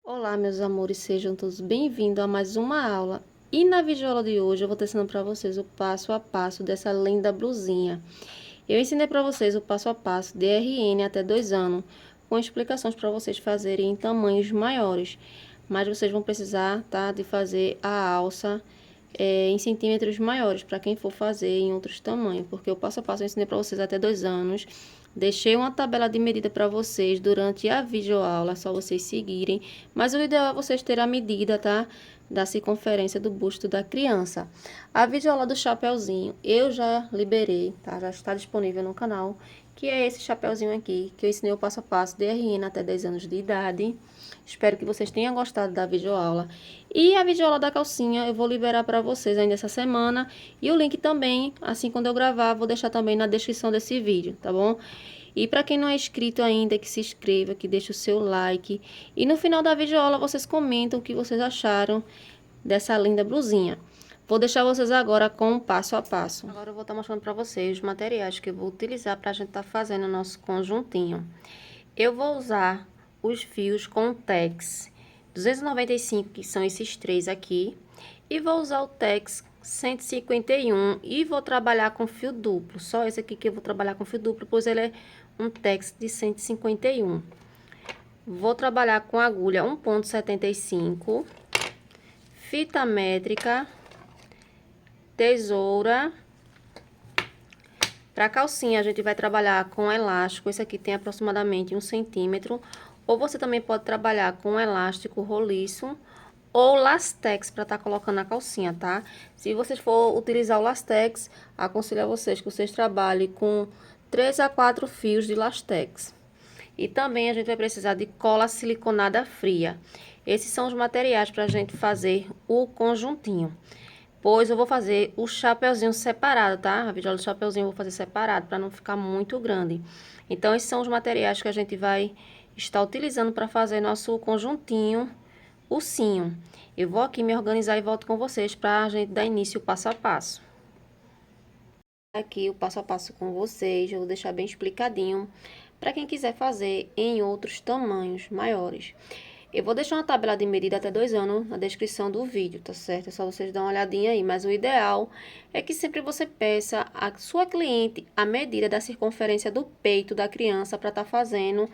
Olá, meus amores, sejam todos bem-vindos a mais uma aula. E na videoaula de hoje eu vou estar ensinando para vocês o passo a passo dessa linda blusinha. Eu ensinei para vocês o passo a passo de RN até 2 anos, com explicações para vocês fazerem em tamanhos maiores. Mas vocês vão precisar, tá, de fazer a alça em centímetros maiores, para quem for fazer em outros tamanhos, porque o passo a passo eu ensinei para vocês até 2 anos. Deixei uma tabela de medida para vocês durante a videoaula, só vocês seguirem. Mas o ideal é vocês terem a medida, tá? Da circunferência do busto da criança. A videoaula do chapeuzinho eu já liberei, tá? Já está disponível no canal, que é esse chapeuzinho aqui, que eu ensinei o passo a passo de RN até 10 anos de idade. Espero que vocês tenham gostado da videoaula. E a videoaula da calcinha eu vou liberar para vocês ainda essa semana. E o link também, assim quando eu gravar, vou deixar também na descrição desse vídeo, tá bom? E para quem não é inscrito ainda, que se inscreva, que deixe o seu like. E no final da videoaula vocês comentam o que vocês acharam dessa linda blusinha. Vou deixar vocês agora com o passo a passo. Agora eu vou estar mostrando para vocês os materiais que eu vou utilizar para a gente estar fazendo o nosso conjuntinho. Eu vou usar os fios com Tex 295, que são esses três aqui. E vou usar o Tex 151 e vou trabalhar com fio duplo. Só esse aqui que eu vou trabalhar com fio duplo, pois ele é um Tex de 151. Vou trabalhar com agulha 1,75, fita métrica, tesoura. Para calcinha, a gente vai trabalhar com elástico. Esse aqui tem aproximadamente 1 centímetro. Ou você também pode trabalhar com elástico roliço ou lastex para estar colocando na calcinha, tá? Se vocês for utilizar o lastex, aconselho a vocês que vocês trabalhem com 3 a 4 fios de lastex. E também a gente vai precisar de cola siliconada fria. Esses são os materiais para a gente fazer o conjuntinho. Pois eu vou fazer o chapeuzinho separado, tá? A videoaula do chapeuzinho eu vou fazer separado para não ficar muito grande. Então, esses são os materiais que a gente vai estar utilizando para fazer nosso conjuntinho, ursinho. Eu vou aqui me organizar e volto com vocês para a gente dar início passo a passo. Aqui o passo a passo com vocês, eu vou deixar bem explicadinho para quem quiser fazer em outros tamanhos maiores. Eu vou deixar uma tabela de medida até 2 anos na descrição do vídeo, tá certo? É só vocês dar uma olhadinha aí, mas o ideal é que sempre você peça à sua cliente a medida da circunferência do peito da criança para estar fazendo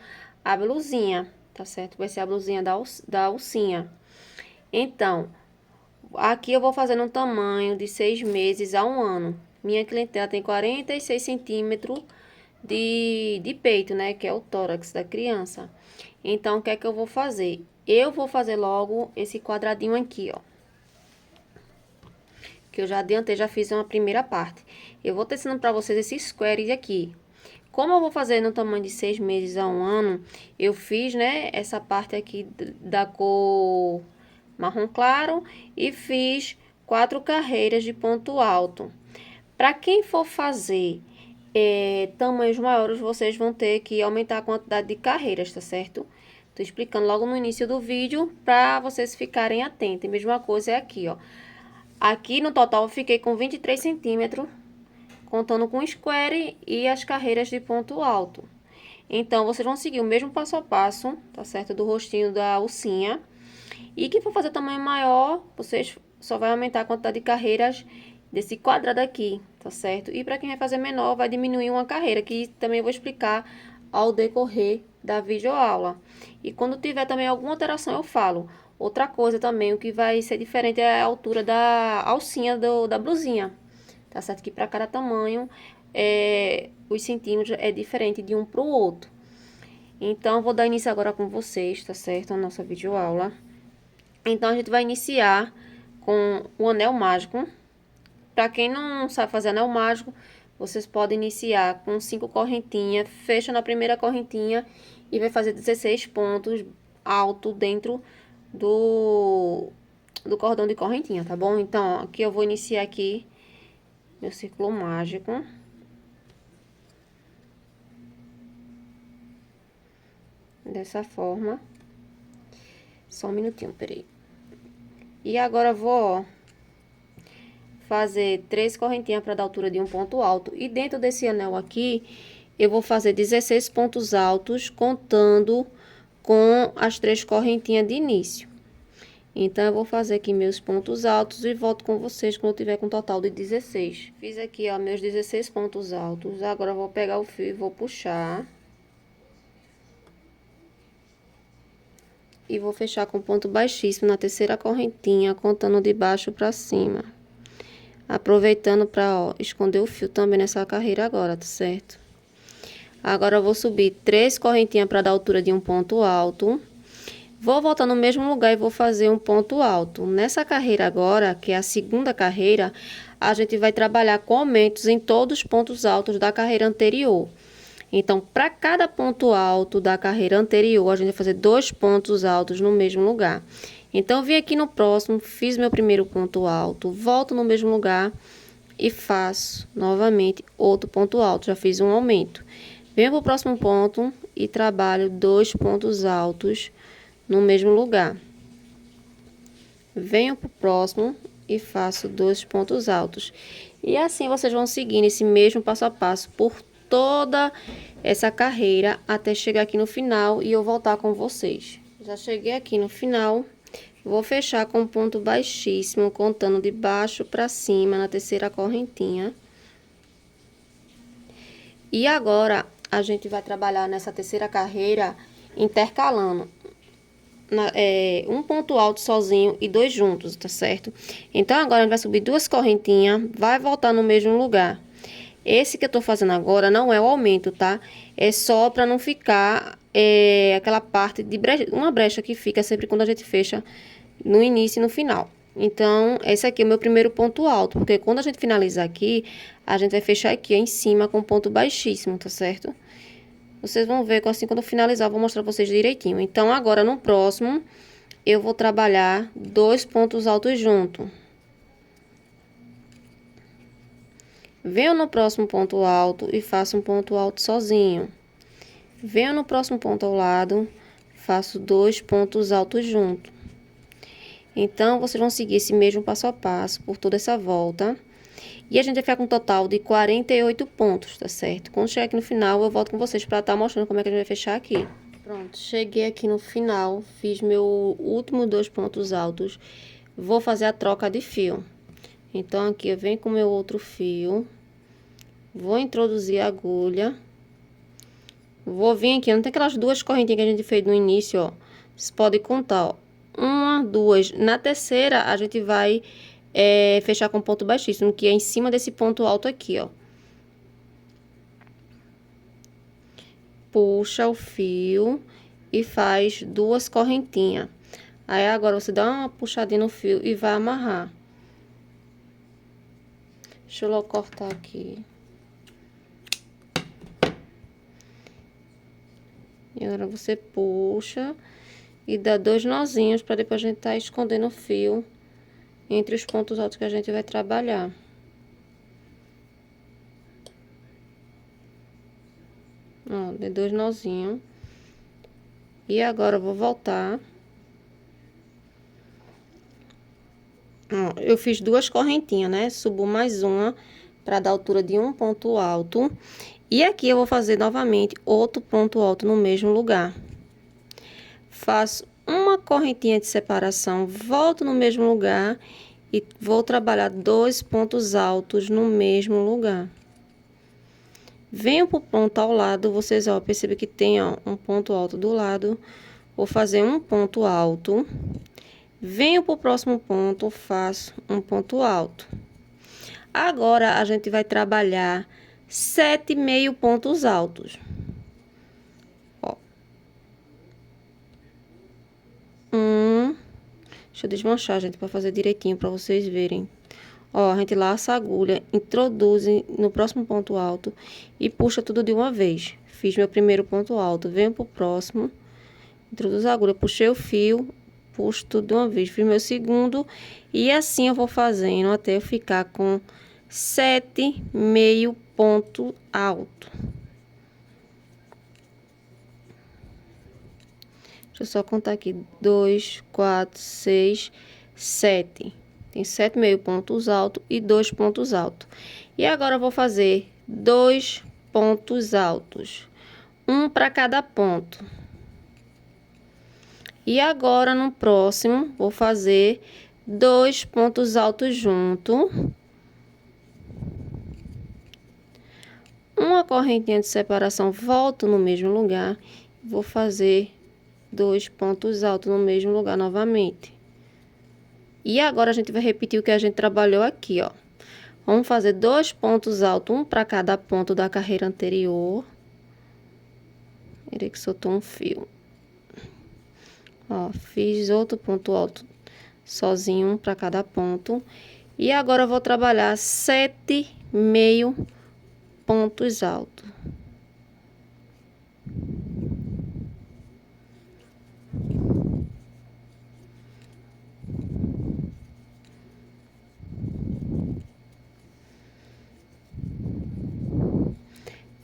a blusinha, tá certo? Vai ser a blusinha da alcinha. Então, aqui eu vou fazer um tamanho de 6 meses a 1 ano. Minha clientela tem 46 centímetros de peito, né? Que é o tórax da criança. Então, o que é que eu vou fazer? Eu vou fazer logo esse quadradinho aqui, ó. Que eu já adiantei, já fiz uma primeira parte. Eu vou ensinando pra vocês esse square aqui. Como eu vou fazer no tamanho de 6 meses a 1 ano, eu fiz, né, essa parte aqui da cor marrom claro e fiz 4 carreiras de ponto alto. Para quem for fazer tamanhos maiores, vocês vão ter que aumentar a quantidade de carreiras, tá certo? Tô explicando logo no início do vídeo para vocês ficarem atentos. A mesma coisa é aqui, ó. Aqui no total eu fiquei com 23 centímetros, contando com o square e as carreiras de ponto alto. Então, vocês vão seguir o mesmo passo a passo, tá certo? Do rostinho da alcinha. E quem for fazer tamanho maior, vocês só vai aumentar a quantidade de carreiras desse quadrado aqui, tá certo? E para quem vai fazer menor, vai diminuir uma carreira, que também eu vou explicar ao decorrer da videoaula. E quando tiver também alguma alteração, eu falo. Outra coisa também, o que vai ser diferente é a altura da alcinha da blusinha, tá certo? Que para cada tamanho, os centímetros é diferente de um para o outro. Então, eu vou dar início agora com vocês, tá certo? A nossa videoaula. Então, a gente vai iniciar com o anel mágico. Para quem não sabe fazer anel mágico, vocês podem iniciar com 5 correntinhas, fecha na primeira correntinha e vai fazer 16 pontos alto dentro do cordão de correntinha, tá bom? Então, ó, aqui eu vou iniciar aqui meu círculo mágico. Dessa forma. Só um minutinho, peraí. E agora eu vou, ó, fazer 3 correntinhas para dar altura de um ponto alto. E dentro desse anel aqui, eu vou fazer 16 pontos altos, contando com as 3 correntinhas de início. Então, eu vou fazer aqui meus pontos altos e volto com vocês quando eu tiver com um total de 16. Fiz aqui, ó, meus 16 pontos altos. Agora, eu vou pegar o fio e vou puxar. E vou fechar com ponto baixíssimo na terceira correntinha, contando de baixo pra cima. Aproveitando pra, ó, esconder o fio também nessa carreira agora, tá certo? Agora, eu vou subir 3 correntinhas pra dar altura de um ponto alto. Vou voltar no mesmo lugar e vou fazer um ponto alto. Nessa carreira agora, que é a segunda carreira, a gente vai trabalhar com aumentos em todos os pontos altos da carreira anterior. Então, para cada ponto alto da carreira anterior, a gente vai fazer 2 pontos altos no mesmo lugar. Então, eu vim aqui no próximo, fiz meu primeiro ponto alto, volto no mesmo lugar e faço novamente outro ponto alto. Já fiz um aumento. Venho para o próximo ponto e trabalho 2 pontos altos no mesmo lugar. Venho para o próximo e faço 2 pontos altos. E assim vocês vão seguindo esse mesmo passo a passo por toda essa carreira até chegar aqui no final e eu voltar com vocês. Já cheguei aqui no final, vou fechar com um ponto baixíssimo, contando de baixo para cima na terceira correntinha. E agora a gente vai trabalhar nessa terceira carreira intercalando um ponto alto sozinho e 2 juntos, tá certo? Então, agora a gente vai subir 2 correntinhas, vai voltar no mesmo lugar. Esse que eu tô fazendo agora não é o aumento, tá? É só pra não ficar aquela parte de uma brecha que fica sempre quando a gente fecha no início e no final. Então, esse aqui é o meu primeiro ponto alto, porque quando a gente finalizar aqui, a gente vai fechar aqui em cima com ponto baixíssimo, tá certo? Vocês vão ver que assim, quando eu finalizar, eu vou mostrar pra vocês direitinho. Então, agora, no próximo, eu vou trabalhar 2 pontos altos junto. Venho no próximo ponto alto e faço um ponto alto sozinho. Venho no próximo ponto ao lado, faço 2 pontos altos junto. Então, vocês vão seguir esse mesmo passo a passo por toda essa volta. E a gente vai ficar com um total de 48 pontos, tá certo? Quando chegar aqui no final, eu volto com vocês pra estar mostrando como é que a gente vai fechar aqui. Pronto, cheguei aqui no final, fiz meu último 2 pontos altos. Vou fazer a troca de fio. Então, aqui eu venho com o meu outro fio. Vou introduzir a agulha. Vou vir aqui, não tem aquelas 2 correntinhas que a gente fez no início, ó. Vocês podem contar, ó. 1, 2. Na terceira, a gente vai fechar com ponto baixíssimo, que é em cima desse ponto alto aqui, ó. Puxa o fio e faz 2 correntinhas. Aí, agora, você dá uma puxadinha no fio e vai amarrar. Deixa eu logo cortar aqui. E agora, você puxa e dá 2 nozinhos para depois a gente tá escondendo o fio entre os pontos altos que a gente vai trabalhar. Ó, dei 2 nozinhos. E agora eu vou voltar. Ó, eu fiz 2 correntinhas, né? Subo mais uma para dar altura de um ponto alto. E aqui eu vou fazer novamente outro ponto alto no mesmo lugar. Faço uma correntinha de separação, volto no mesmo lugar e vou trabalhar 2 pontos altos no mesmo lugar. Venho pro ponto ao lado, vocês, ó, percebem que tem, ó, um ponto alto do lado. Vou fazer um ponto alto. Venho pro próximo ponto, faço um ponto alto. Agora, a gente vai trabalhar 7 meio pontos altos. Ó. Deixa eu desmanchar, gente, para fazer direitinho, para vocês verem. Ó, a gente laça a agulha, introduz no próximo ponto alto e puxa tudo de uma vez. Fiz meu primeiro ponto alto, venho pro próximo, introduzo a agulha, puxei o fio, puxo tudo de uma vez. Fiz meu segundo e assim eu vou fazendo até eu ficar com 7 meio ponto alto. Deixa eu só contar aqui, 2, 4, 6, 7. Tem 7 meio pontos altos e 2 pontos altos. E agora eu vou fazer 2 pontos altos. Um para cada ponto. E agora, no próximo, vou fazer 2 pontos altos junto. Uma correntinha de separação, volto no mesmo lugar. Vou fazer 2 pontos altos no mesmo lugar novamente. E agora, a gente vai repetir o que a gente trabalhou aqui, ó. Vamos fazer 2 pontos altos, um para cada ponto da carreira anterior. Ele que soltou um fio. Ó, fiz outro ponto alto sozinho, um para cada ponto. E agora eu vou trabalhar 7 meio pontos altos.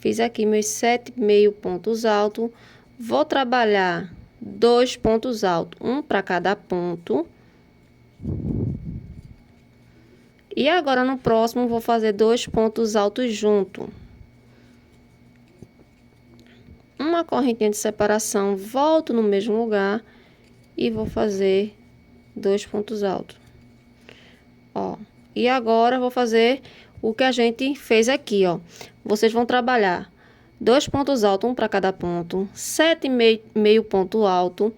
Fiz aqui meus 7 meio pontos altos. Vou trabalhar 2 pontos altos, um para cada ponto. E agora, no próximo, vou fazer 2 pontos altos junto. Uma correntinha de separação, volto no mesmo lugar e vou fazer 2 pontos altos. Ó, e agora, vou fazer o que a gente fez aqui, ó. Vocês vão trabalhar 2 pontos altos, um para cada ponto, 7 meio ponto alto.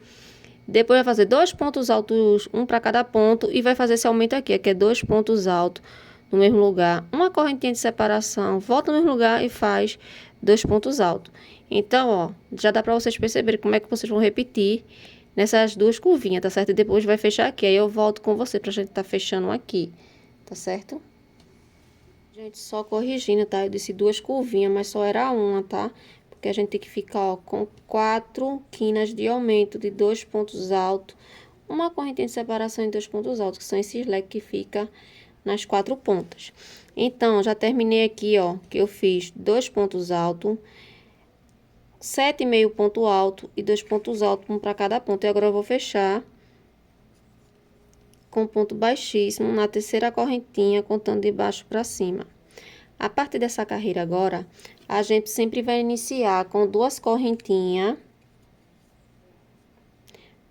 Depois vai fazer 2 pontos altos, um para cada ponto, e vai fazer esse aumento aqui, que é 2 pontos altos no mesmo lugar. Uma correntinha de separação, volta no mesmo lugar e faz 2 pontos altos. Então, ó, já dá para vocês perceberem como é que vocês vão repetir nessas duas curvinhas, tá certo? E depois vai fechar aqui, aí eu volto com você pra gente tá fechando aqui, tá certo? Gente, só corrigindo, tá? Eu disse 2 curvinhas, mas só era uma, tá? Porque a gente tem que ficar, ó, com 4 quinas de aumento de 2 pontos altos, uma correntinha de separação em 2 pontos altos, que são esses leques que fica nas 4 pontas. Então, já terminei aqui, ó, que eu fiz 2 pontos altos, 7 meio ponto alto e 2 pontos altos, um para cada ponto. E agora eu vou fechar com ponto baixíssimo na terceira correntinha, contando de baixo para cima. A partir dessa carreira agora, a gente sempre vai iniciar com 2 correntinhas,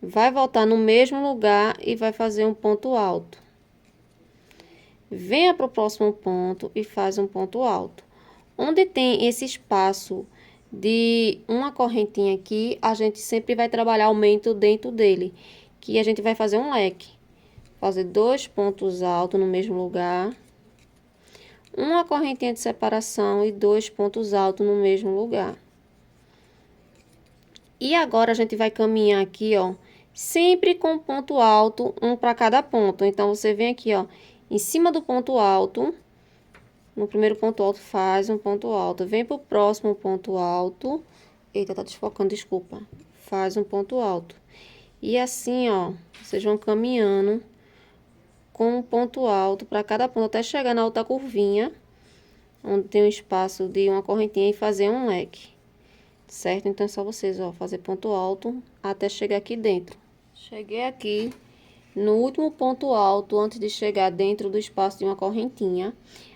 vai voltar no mesmo lugar e vai fazer um ponto alto. Venha para o próximo ponto e faz um ponto alto. Onde tem esse espaço de uma correntinha aqui, a gente sempre vai trabalhar aumento dentro dele, que a gente vai fazer um leque. Fazer 2 pontos altos no mesmo lugar, uma correntinha de separação e 2 pontos altos no mesmo lugar. E agora a gente vai caminhar aqui, ó, sempre com ponto alto, um para cada ponto. Então, você vem aqui, ó, em cima do ponto alto, no primeiro ponto alto faz um ponto alto, vem pro próximo ponto alto, eita, tá desfocando, desculpa, faz um ponto alto. E assim, ó, vocês vão caminhando com um ponto alto para cada ponto, até chegar na outra curvinha, onde tem um espaço de uma correntinha, e fazer um leque, certo? Então, é só vocês, ó, fazer ponto alto até chegar aqui dentro. Cheguei aqui no último ponto alto, antes de chegar dentro do espaço de uma correntinha.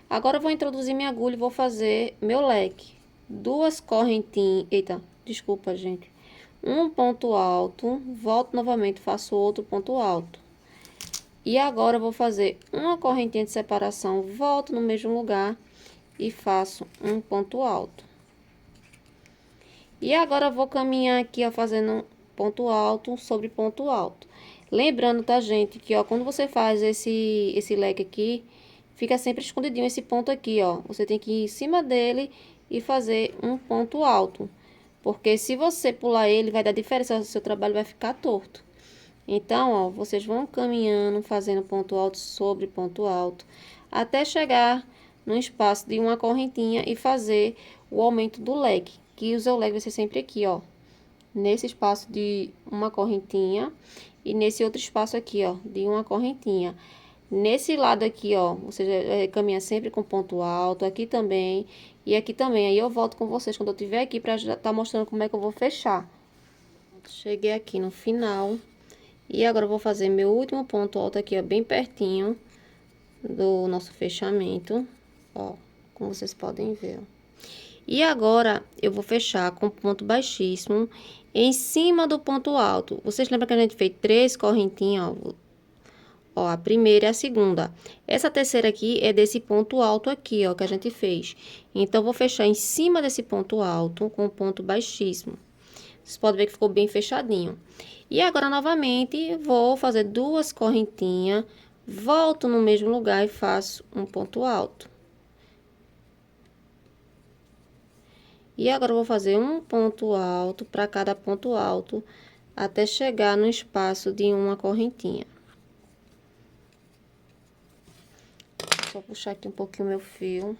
Agora, eu vou introduzir minha agulha e vou fazer meu leque. 2 correntinhas, eita, desculpa, gente. Um ponto alto, volto novamente, faço outro ponto alto. E agora, eu vou fazer uma correntinha de separação, volto no mesmo lugar e faço um ponto alto. E agora, eu vou caminhar aqui, ó, fazendo ponto alto sobre ponto alto. Lembrando, tá, gente, que, ó, quando você faz esse leque aqui, fica sempre escondidinho esse ponto aqui, ó. Você tem que ir em cima dele e fazer um ponto alto. Porque se você pular ele, vai dar diferença, o seu trabalho vai ficar torto. Então, ó, vocês vão caminhando, fazendo ponto alto sobre ponto alto, até chegar no espaço de uma correntinha e fazer o aumento do leque. Que o seu leque vai ser sempre aqui, ó, nesse espaço de uma correntinha e nesse outro espaço aqui, ó, de uma correntinha. Nesse lado aqui, ó, você já caminha sempre com ponto alto, aqui também e aqui também. Aí eu volto com vocês quando eu estiver aqui para já tá mostrando como é que eu vou fechar. Cheguei aqui no final. E agora eu vou fazer meu último ponto alto aqui, ó, bem pertinho do nosso fechamento, ó, como vocês podem ver, ó. E agora eu vou fechar com ponto baixíssimo em cima do ponto alto. Vocês lembram que a gente fez 3 correntinhas, ó, a primeira e a segunda. Essa terceira aqui é desse ponto alto aqui, ó, que a gente fez. Então, vou fechar em cima desse ponto alto com um ponto baixíssimo. Vocês podem ver que ficou bem fechadinho. E agora, novamente, vou fazer 2 correntinhas, volto no mesmo lugar e faço um ponto alto. E agora, eu vou fazer um ponto alto para cada ponto alto, até chegar no espaço de uma correntinha. Só puxar aqui um pouquinho o meu fio.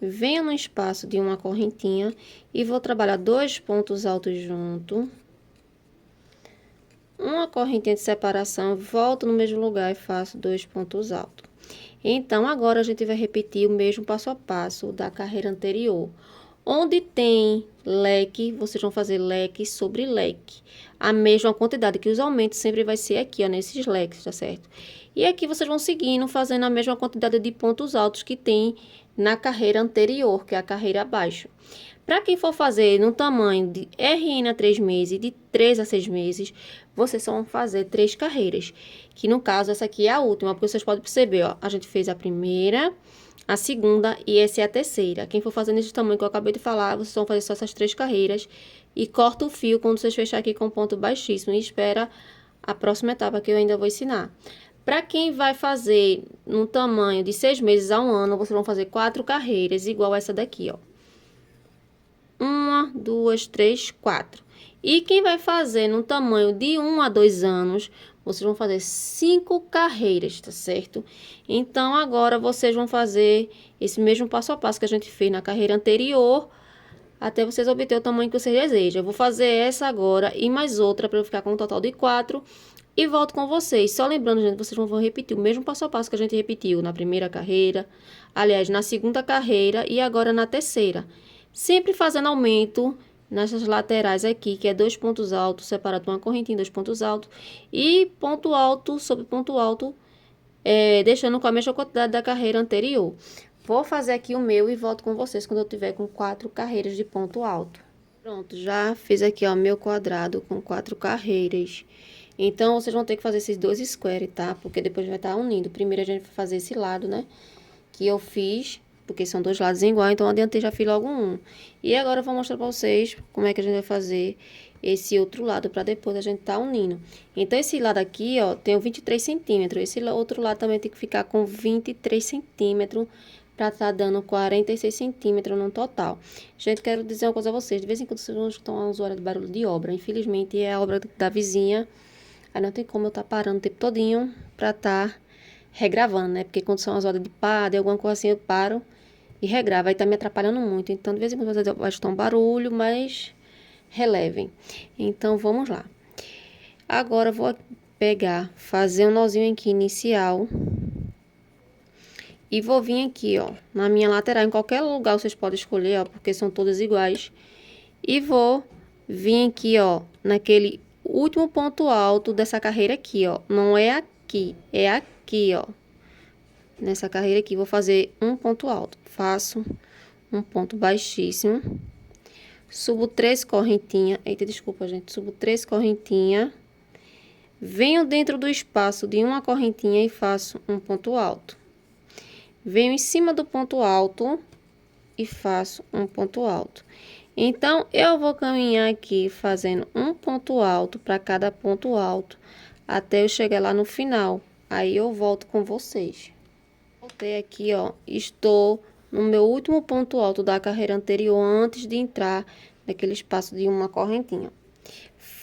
Venho no espaço de uma correntinha e vou trabalhar 2 pontos altos junto. Uma correntinha de separação, volto no mesmo lugar e faço 2 pontos altos. Então, agora a gente vai repetir o mesmo passo a passo da carreira anterior. Onde tem leque, vocês vão fazer leque sobre leque. A mesma quantidade, que usualmente sempre vai ser aqui, ó, nesses leques, tá certo? E aqui vocês vão seguindo, fazendo a mesma quantidade de pontos altos que tem na carreira anterior, que é a carreira abaixo. Para quem for fazer no tamanho de RN a 3 meses e de 3 a 6 meses, vocês só vão fazer 3 carreiras. Que no caso, essa aqui é a última, porque vocês podem perceber, ó. A gente fez a primeira, a segunda e essa é a terceira. Quem for fazer nesse tamanho que eu acabei de falar, vocês vão fazer só essas 3 carreiras. E corta o fio quando vocês fecharem aqui com ponto baixíssimo. E espera a próxima etapa que eu ainda vou ensinar. Para quem vai fazer no tamanho de 6 meses a 1 ano, vocês vão fazer 4 carreiras, igual essa daqui, ó. 1, 2, 3, 4. E quem vai fazer no tamanho de 1 a 2 anos, vocês vão fazer 5 carreiras, tá certo? Então, agora vocês vão fazer esse mesmo passo a passo que a gente fez na carreira anterior, até vocês obter o tamanho que vocês desejam. Eu vou fazer essa agora e mais outra para eu ficar com um total de 4 e volto com vocês. Só lembrando, gente, vocês vão repetir o mesmo passo a passo que a gente repetiu na primeira carreira, aliás, na segunda carreira e agora na terceira. Sempre fazendo aumento nessas laterais aqui, que é 2 pontos altos, separado por uma correntinha, 2 pontos altos. E ponto alto sobre ponto alto, deixando com a mesma quantidade da carreira anterior. Vou fazer aqui o meu e volto com vocês quando eu tiver com 4 carreiras de ponto alto. Pronto, já fiz aqui, ó, meu quadrado com 4 carreiras. Então, vocês vão ter que fazer esses 2 square, tá? Porque depois vai estar unindo. Primeiro, a gente vai fazer esse lado, né? Que eu fiz, porque são 2 lados iguais, então adiantei, já fiz logo um. E agora eu vou mostrar pra vocês como é que a gente vai fazer esse outro lado, pra depois a gente tá unindo. Então, esse lado aqui, ó, tem 23 centímetros. Esse outro lado também tem que ficar com 23 centímetros, pra tá dando 46 centímetros no total. Gente, quero dizer uma coisa a vocês. De vez em quando vocês vão escutar umas horas de barulho de obra. Infelizmente, é a obra da vizinha. Aí não tem como eu tá parando o tempo todinho pra tá regravando, né? Porque quando são as horas de pá, de alguma coisa assim, eu paro e regravo. Aí tá me atrapalhando muito. Então, de vez em quando vai escutar um barulho, mas relevem. Então, vamos lá. Agora, eu vou pegar, fazer um nozinho aqui inicial. E vou vir aqui, ó, na minha lateral, em qualquer lugar vocês podem escolher, ó, porque são todas iguais. E vou vir aqui, ó, naquele último ponto alto dessa carreira aqui, ó. Não é aqui, é aqui, ó. Nessa carreira aqui, vou fazer um ponto alto. Faço um ponto baixíssimo. Subo 3 correntinhas. Eita, desculpa, gente. Subo 3 correntinhas. Venho dentro do espaço de uma correntinha e faço um ponto alto. Venho em cima do ponto alto e faço um ponto alto. Então, eu vou caminhar aqui fazendo um ponto alto para cada ponto alto, até eu chegar lá no final. Aí, eu volto com vocês. Voltei aqui, ó, estou no meu último ponto alto da carreira anterior, antes de entrar naquele espaço de uma correntinha.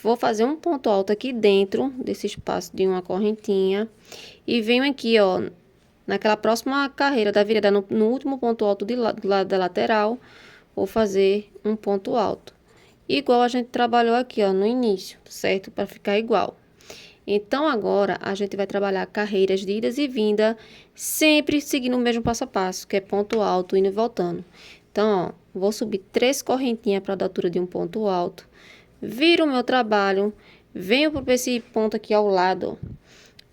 Vou fazer um ponto alto aqui dentro desse espaço de uma correntinha. E venho aqui, ó, naquela próxima carreira da virada, no último ponto alto do lado da lateral, vou fazer um ponto alto. Igual a gente trabalhou aqui, ó, no início, certo? Para ficar igual. Então, agora, a gente vai trabalhar carreiras de idas e vinda, sempre seguindo o mesmo passo a passo, que é ponto alto, indo e voltando. Então, ó, vou subir 3 correntinhas para a altura de um ponto alto, viro o meu trabalho, venho para esse ponto aqui ao lado, ó,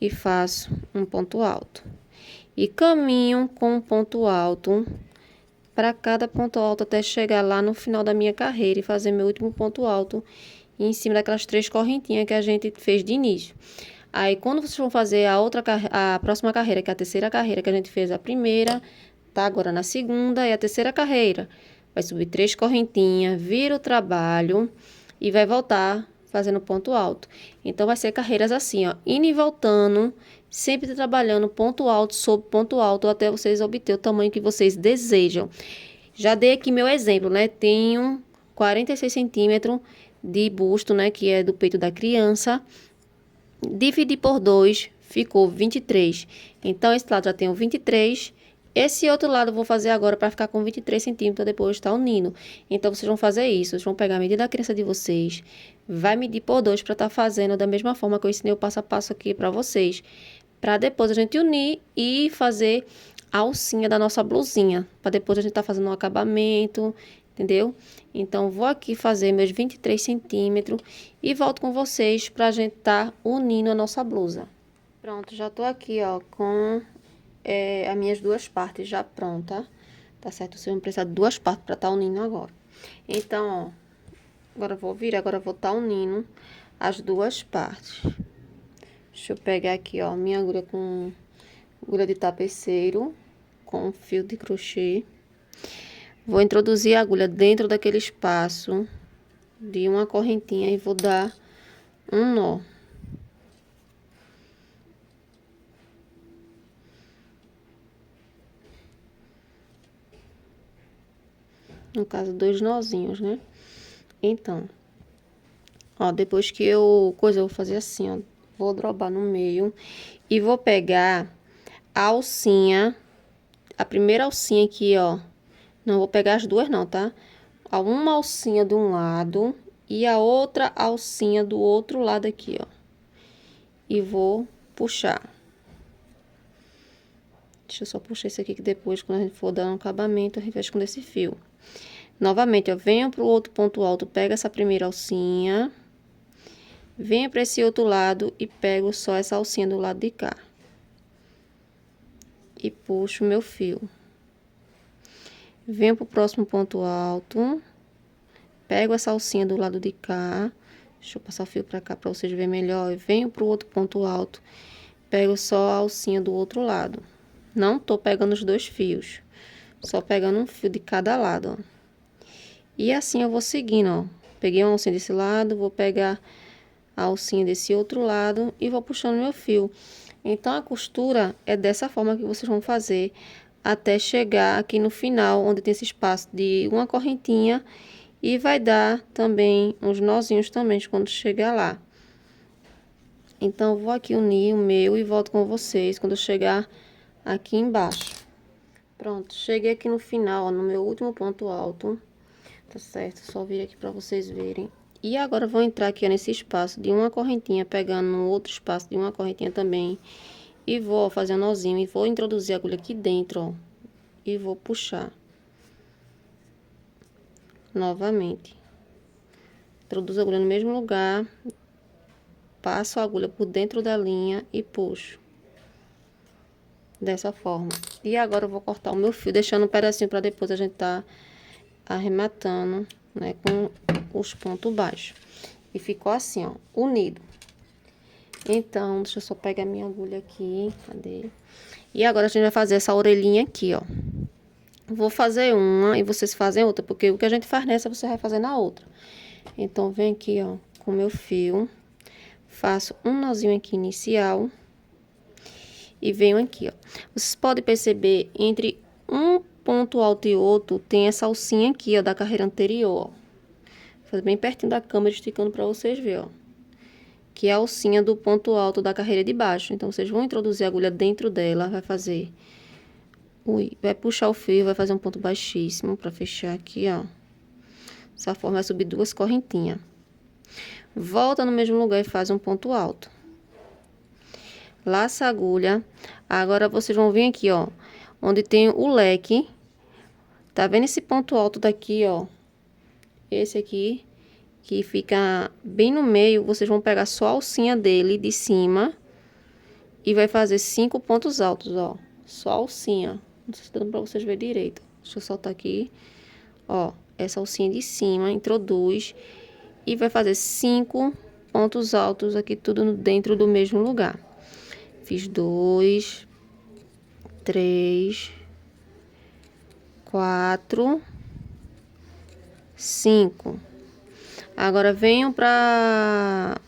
e faço um ponto alto. E caminho com um ponto alto para cada ponto alto até chegar lá no final da minha carreira e fazer meu último ponto alto em cima daquelas 3 correntinhas que a gente fez de início. Aí, quando vocês vão fazer a próxima carreira, que é a terceira carreira, que a gente fez a primeira, tá agora na segunda, e a terceira carreira, vai subir 3 correntinhas, vira o trabalho e vai voltar fazendo ponto alto. Então, vai ser carreiras assim, ó, indo e voltando, sempre trabalhando ponto alto sobre ponto alto, até vocês obter o tamanho que vocês desejam. Já dei aqui meu exemplo, né? Tenho 46 centímetros de busto, né? Que é do peito da criança. Dividi por 2, ficou 23. Então, esse lado já tenho 23. Esse outro lado eu vou fazer agora para ficar com 23 centímetros, depois tá unindo. Então, vocês vão fazer isso. Vocês vão pegar a medida da criança de vocês. Vai medir por 2 para estar fazendo da mesma forma que eu ensinei o passo a passo aqui para vocês. Para depois a gente unir e fazer a alcinha da nossa blusinha. Para depois a gente tá fazendo um acabamento, entendeu? Então, vou aqui fazer meus 23 centímetros e volto com vocês pra gente tá unindo a nossa blusa. Pronto, já tô aqui, ó, com as minhas duas partes já pronta, tá certo? Vocês vão precisar de 2 partes pra tá unindo agora. Então, ó, agora eu vou virar, agora eu vou tá unindo as 2 partes. Deixa eu pegar aqui, ó, minha agulha com agulha de tapeceiro, com fio de crochê. Vou introduzir a agulha dentro daquele espaço de uma correntinha e vou dar um nó. No caso, 2 nozinhos, né? Então, ó, depois que eu vou fazer assim, ó. Vou dobrar no meio e vou pegar a alcinha, a primeira alcinha aqui, ó. Não vou pegar as duas não, tá? Uma alcinha de um lado e a outra alcinha do outro lado aqui, ó. E vou puxar. Deixa eu só puxar esse aqui que depois, quando a gente for dar um acabamento, a gente vai esconder esse fio. Novamente, ó, venho pro outro ponto alto, pega essa primeira alcinha, venho para esse outro lado e pego só essa alcinha do lado de cá. E puxo meu fio. Venho pro próximo ponto alto, pego essa alcinha do lado de cá, deixa eu passar o fio para cá para vocês verem melhor, e venho pro outro ponto alto, pego só a alcinha do outro lado. Não tô pegando os 2 fios, só pegando um fio de cada lado, ó. E assim eu vou seguindo, ó. Peguei uma alcinha desse lado, vou pegar a alcinha desse outro lado e vou puxando meu fio. Então, a costura é dessa forma que vocês vão fazer até chegar aqui no final, onde tem esse espaço de uma correntinha. E vai dar também uns nozinhos também quando chegar lá. Então, eu vou aqui unir o meu e volto com vocês quando eu chegar aqui embaixo. Pronto, cheguei aqui no final, ó, no meu último ponto alto. Tá certo? Só vir aqui pra vocês verem. E agora eu vou entrar aqui, ó, nesse espaço de uma correntinha, pegando no outro espaço de uma correntinha também. E vou, ó, fazer um nozinho e vou introduzir a agulha aqui dentro, ó. E vou puxar. Novamente. Introduzo a agulha no mesmo lugar. Passo a agulha por dentro da linha e puxo. Dessa forma. E agora eu vou cortar o meu fio, deixando um pedacinho pra depois a gente tá arrematando, né, com os pontos baixos. E ficou assim, ó, unido. Então, deixa eu só pegar minha agulha aqui, cadê? E agora a gente vai fazer essa orelhinha aqui, ó. Vou fazer uma e vocês fazem outra, porque o que a gente faz nessa, você vai fazer na outra. Então, vem aqui, ó, com o meu fio, faço um nozinho aqui inicial e venho aqui, ó. Vocês podem perceber, entre um ponto alto e outro, tem essa alcinha aqui, ó, da carreira anterior, ó. Vou fazer bem pertinho da câmera, esticando pra vocês verem, ó. Que é a alcinha do ponto alto da carreira de baixo. Então, vocês vão introduzir a agulha dentro dela, vai fazer... vai puxar o fio, vai fazer um ponto baixíssimo pra fechar aqui, ó. Dessa forma, vai subir 2 correntinhas. Volta no mesmo lugar e faz um ponto alto. Laça a agulha. Agora, vocês vão vir aqui, ó, onde tem o leque. Tá vendo esse ponto alto daqui, ó? Esse aqui, que fica bem no meio, vocês vão pegar só a alcinha dele de cima e vai fazer 5 pontos altos, ó. Só a alcinha. Não sei se tá dando pra vocês verem direito. Deixa eu soltar aqui. Ó, essa alcinha de cima, introduz e vai fazer 5 pontos altos aqui, tudo dentro do mesmo lugar. Fiz 2, 3, 4, 5. Agora venho para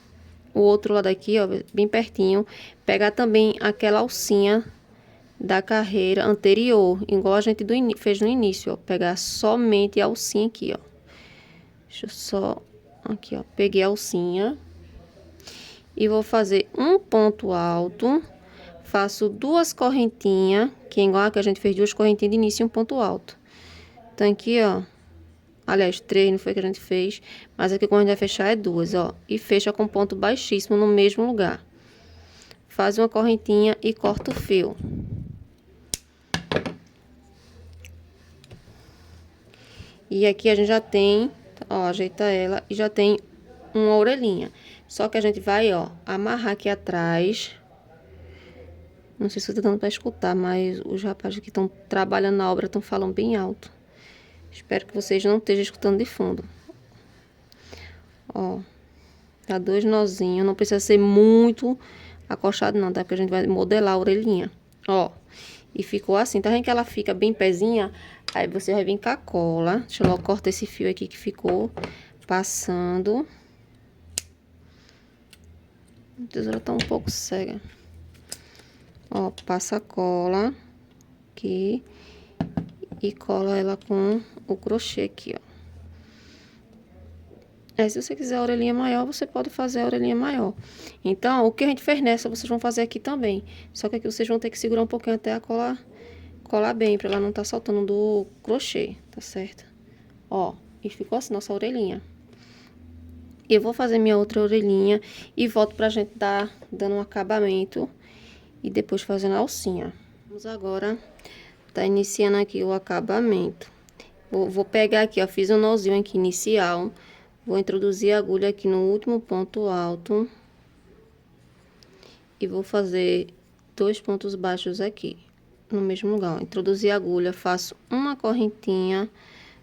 o outro lado aqui, ó, bem pertinho, pegar também aquela alcinha da carreira anterior, igual a gente fez no início, ó, pegar somente a alcinha aqui, ó. Deixa eu só, aqui, ó, peguei a alcinha e vou fazer um ponto alto, faço 2 correntinhas, que é igual a que a gente fez 2 correntinhas de início e um ponto alto. Então aqui, ó, aliás, 3 não foi que a gente fez, mas aqui quando a gente vai fechar é 2, ó, e fecha com ponto baixíssimo no mesmo lugar. Faz uma correntinha e corta o fio. E aqui a gente já tem, ó, ajeita ela e já tem uma orelhinha. Só que a gente vai, ó, amarrar aqui atrás. Não sei se tá dando pra escutar, mas os rapazes que estão trabalhando na obra estão falando bem alto. Espero que vocês não estejam escutando de fundo. Ó, dá 2 nozinhos, não precisa ser muito acostado não, tá? Porque a gente vai modelar a orelhinha, ó. E ficou assim, tá vendo que ela fica bem pezinha? Aí você vai vir com a cola. Deixa eu logo cortar esse fio aqui que ficou passando. A tesoura tá um pouco cega. Ó, passa a cola aqui e cola ela com o crochê aqui, ó. Aí, se você quiser a orelhinha maior, você pode fazer a orelhinha maior. Então, o que a gente fez nessa, vocês vão fazer aqui também. Só que aqui vocês vão ter que segurar um pouquinho até a cola colar bem, pra ela não tá soltando do crochê, tá certo? Ó, e ficou assim nossa orelhinha. Eu vou fazer minha outra orelhinha e volto pra gente dando um acabamento e depois fazendo a alcinha. Vamos agora tá iniciando aqui o acabamento. Vou pegar aqui, ó, fiz um nozinho aqui inicial. Vou introduzir a agulha aqui no último ponto alto. E vou fazer 2 pontos baixos aqui, no mesmo lugar. Ó. Introduzi a agulha, faço uma correntinha,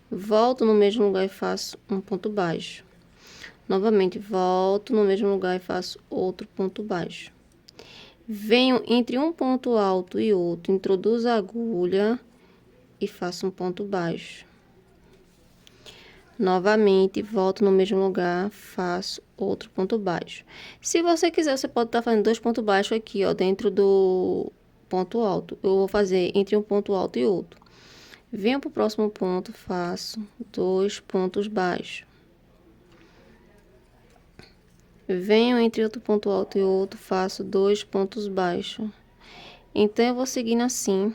volto no mesmo lugar e faço um ponto baixo. Novamente, volto no mesmo lugar e faço outro ponto baixo. Venho entre um ponto alto e outro, introduzo a agulha e faço um ponto baixo. Novamente, volto no mesmo lugar, faço outro ponto baixo. Se você quiser, você pode estar fazendo 2 pontos baixos aqui, ó, dentro do ponto alto. Eu vou fazer entre um ponto alto e outro. Venho pro próximo ponto, faço 2 pontos baixos. Venho entre outro ponto alto e outro, faço 2 pontos baixos. Então, eu vou seguindo assim,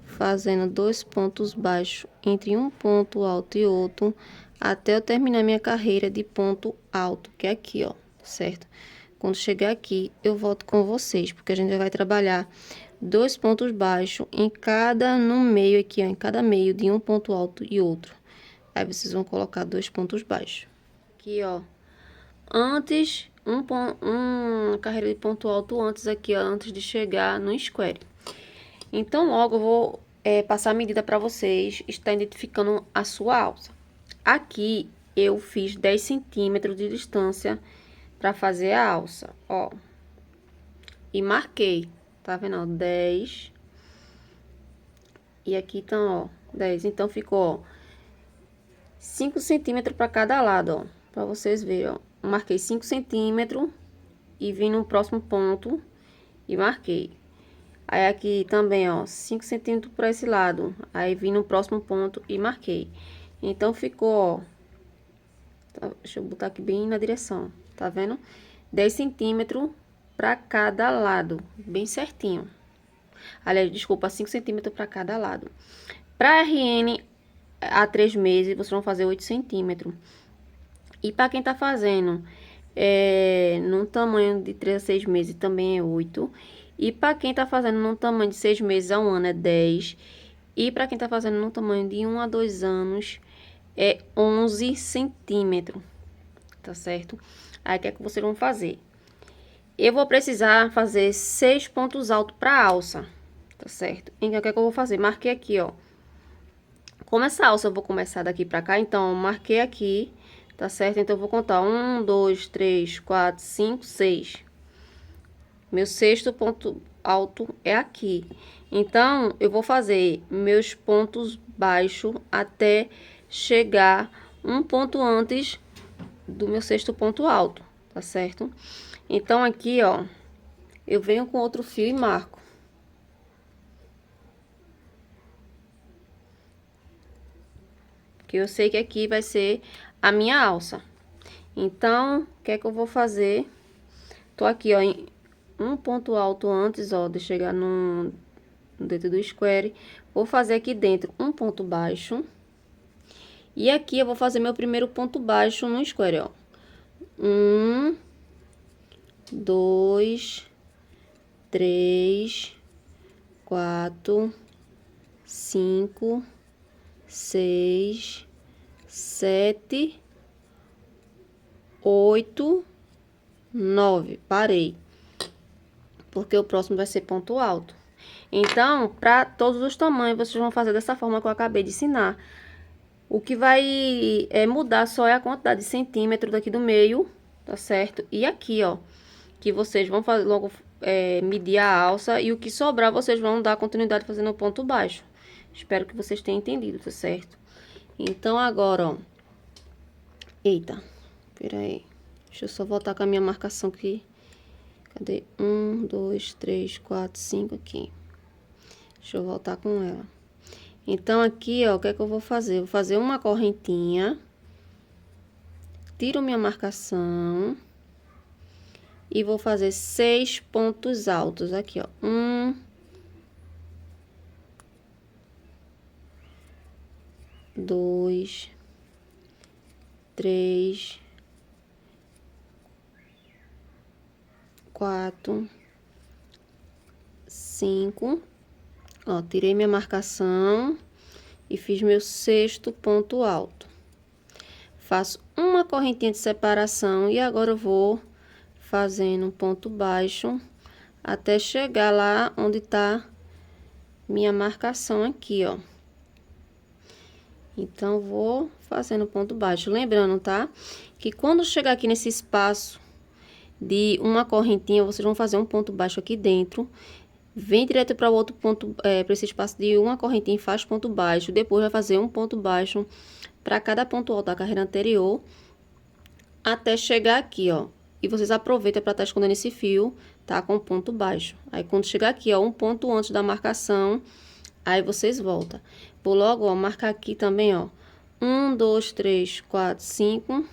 fazendo 2 pontos baixos entre um ponto alto e outro, até eu terminar minha carreira de ponto alto, que é aqui, ó, certo? Quando chegar aqui, eu volto com vocês, porque a gente vai trabalhar 2 pontos baixos no meio aqui, ó, em cada meio de um ponto alto e outro. Aí, vocês vão colocar 2 pontos baixos. Aqui, ó, antes, uma carreira de ponto alto antes aqui, ó, antes de chegar no square. Então, logo eu vou passar a medida para vocês, estar identificando a sua alça. Aqui, eu fiz 10 centímetros de distância para fazer a alça, ó. E marquei, tá vendo, ó, 10. E aqui, então, ó, 10. Então, ficou, ó, 5 centímetros para cada lado, ó. Para vocês verem, ó. Marquei 5 centímetros e vim no próximo ponto e marquei. Aí, aqui também, ó, 5 centímetros por esse lado. Aí, vim no próximo ponto e marquei. Então, ficou, ó. Deixa eu botar aqui bem na direção, tá vendo? 10 centímetros para cada lado, bem certinho. Aliás, desculpa, 5 centímetros para cada lado. Para RN a 3 meses, vocês vão fazer 8 centímetros. E para quem tá fazendo num tamanho de 3 a 6 meses, também é 8. E para quem tá fazendo num tamanho de 6 meses a 1 ano, é 10. E para quem tá fazendo num tamanho de 1 a 2 anos, é 11 centímetros. Tá certo? Aí, o que é que vocês vão fazer? Eu vou precisar fazer 6 pontos altos para alça. Tá certo? Então, o que é que eu vou fazer? Marquei aqui, ó. Como essa alça eu vou começar daqui pra cá, então eu marquei aqui, tá certo? Então eu vou contar 1, 2, 3, 4, 5, 6. Meu sexto ponto alto é aqui. Então, eu vou fazer meus pontos baixos até chegar um ponto antes do meu sexto ponto alto, tá certo? Então, aqui, ó, eu venho com outro fio e marco. Que eu sei que aqui vai ser a minha alça. Então, o que é que eu vou fazer? Tô aqui, ó, em um ponto alto antes, ó, de chegar no dentro do square. Vou fazer aqui dentro um ponto baixo. E aqui eu vou fazer meu primeiro ponto baixo no square, ó. 1, 2, 3, 4, 5, 6, 7, 8, 9. Parei. Porque o próximo vai ser ponto alto. Então, para todos os tamanhos, vocês vão fazer dessa forma que eu acabei de ensinar. O que vai mudar só é a quantidade de centímetro daqui do meio, tá certo? E aqui, ó, que vocês vão fazer logo medir a alça e o que sobrar vocês vão dar continuidade fazendo o ponto baixo. Espero que vocês tenham entendido, tá certo? Então, agora, ó. Eita, peraí. Deixa eu só voltar com a minha marcação aqui. Cadê? 1, 2, 3, 4, 5 aqui. Deixa eu voltar com ela. Então, aqui, ó, o que é que eu vou fazer? Vou fazer uma correntinha. Tiro minha marcação. E vou fazer 6 pontos altos aqui, ó. 1, 2, 3, 4, 5. Ó, tirei minha marcação e fiz meu sexto ponto alto. Faço uma correntinha de separação e agora eu vou fazendo um ponto baixo até chegar lá onde tá minha marcação aqui, ó. Então, vou fazendo ponto baixo. Lembrando, tá? Que quando chegar aqui nesse espaço de uma correntinha, vocês vão fazer um ponto baixo aqui dentro. Vem direto para o outro ponto, para esse espaço de uma correntinha e faz ponto baixo. Depois vai fazer um ponto baixo para cada ponto alto da carreira anterior. Até chegar aqui, ó. E vocês aproveitam para estar escondendo esse fio, tá? Com ponto baixo. Aí, quando chegar aqui, ó, um ponto antes da marcação, aí vocês voltam. Vou logo, ó, marcar aqui também, ó. 1, 2, 3, 4, 5.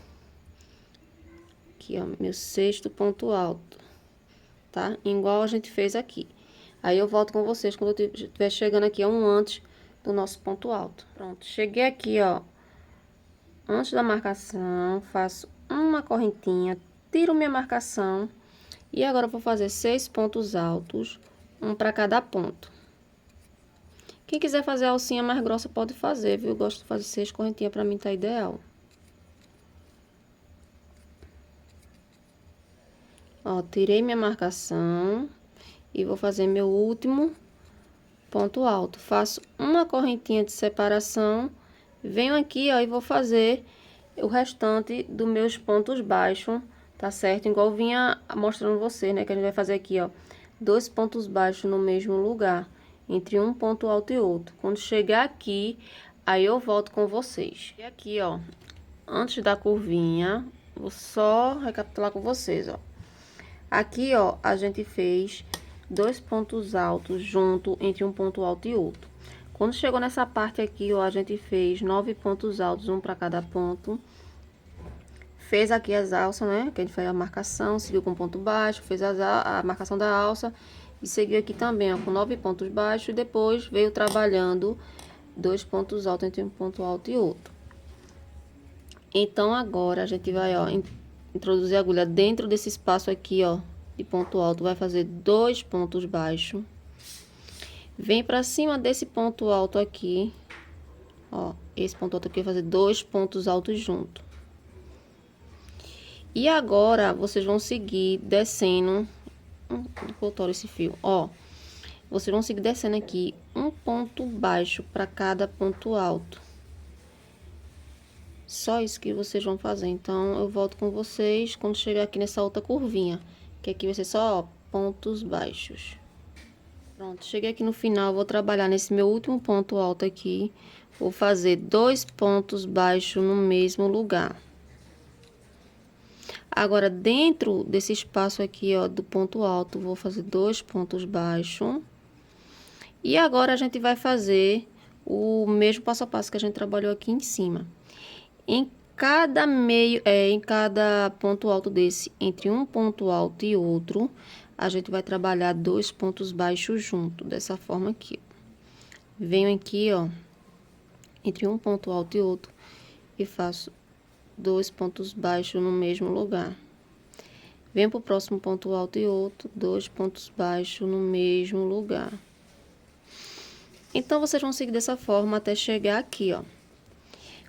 Aqui, ó, meu sexto ponto alto, tá? Igual a gente fez aqui. Aí, eu volto com vocês quando eu estiver chegando aqui, ó, um antes do nosso ponto alto. Pronto, cheguei aqui, ó. Antes da marcação, faço uma correntinha, tiro minha marcação. E agora, eu vou fazer 6 pontos altos, um para cada ponto. Quem quiser fazer a alcinha mais grossa, pode fazer, viu? Eu gosto de fazer 6 correntinhas, pra mim tá ideal. Ó, tirei minha marcação e vou fazer meu último ponto alto. Faço uma correntinha de separação, venho aqui, ó, e vou fazer o restante dos meus pontos baixos, tá certo? Igual eu vinha mostrando você, né? Que a gente vai fazer aqui, ó, 2 pontos baixos no mesmo lugar, entre um ponto alto e outro. Quando chegar aqui, aí eu volto com vocês. E aqui, ó, antes da curvinha, vou só recapitular com vocês, ó. Aqui, ó, a gente fez 2 pontos altos junto entre um ponto alto e outro. Quando chegou nessa parte aqui, ó, a gente fez 9 pontos altos, um para cada ponto. Fez aqui as alças, né? Que a gente fez a marcação, seguiu com ponto baixo, fez a marcação da alça e seguiu aqui também, ó, com 9 pontos baixos. E depois veio trabalhando 2 pontos altos entre um ponto alto e outro. Então, agora a gente vai, ó, introduzir a agulha dentro desse espaço aqui, ó, de ponto alto. Vai fazer 2 pontos baixos. Vem pra cima desse ponto alto aqui, ó, esse ponto alto aqui vai fazer 2 pontos altos junto. E agora, vocês vão seguir descendo, botar esse fio, ó. Vocês vão seguir descendo aqui um ponto baixo para cada ponto alto, Só isso que vocês vão fazer. Então, eu volto com vocês quando chegar aqui nessa outra curvinha. Que aqui vai ser só, ó, pontos baixos. Pronto, cheguei aqui no final, vou trabalhar nesse meu último ponto alto aqui. Vou fazer 2 pontos baixos no mesmo lugar. Agora, dentro desse espaço aqui, ó, do ponto alto, vou fazer 2 pontos baixos. E agora, a gente vai fazer o mesmo passo a passo que a gente trabalhou aqui em cima. Em cada ponto alto desse, entre um ponto alto e outro, a gente vai trabalhar 2 pontos baixos junto, dessa forma aqui. Venho aqui, ó, entre um ponto alto e outro, e faço 2 pontos baixos no mesmo lugar. Venho pro próximo ponto alto e outro, 2 pontos baixos no mesmo lugar. Então, vocês vão seguir dessa forma até chegar aqui, ó.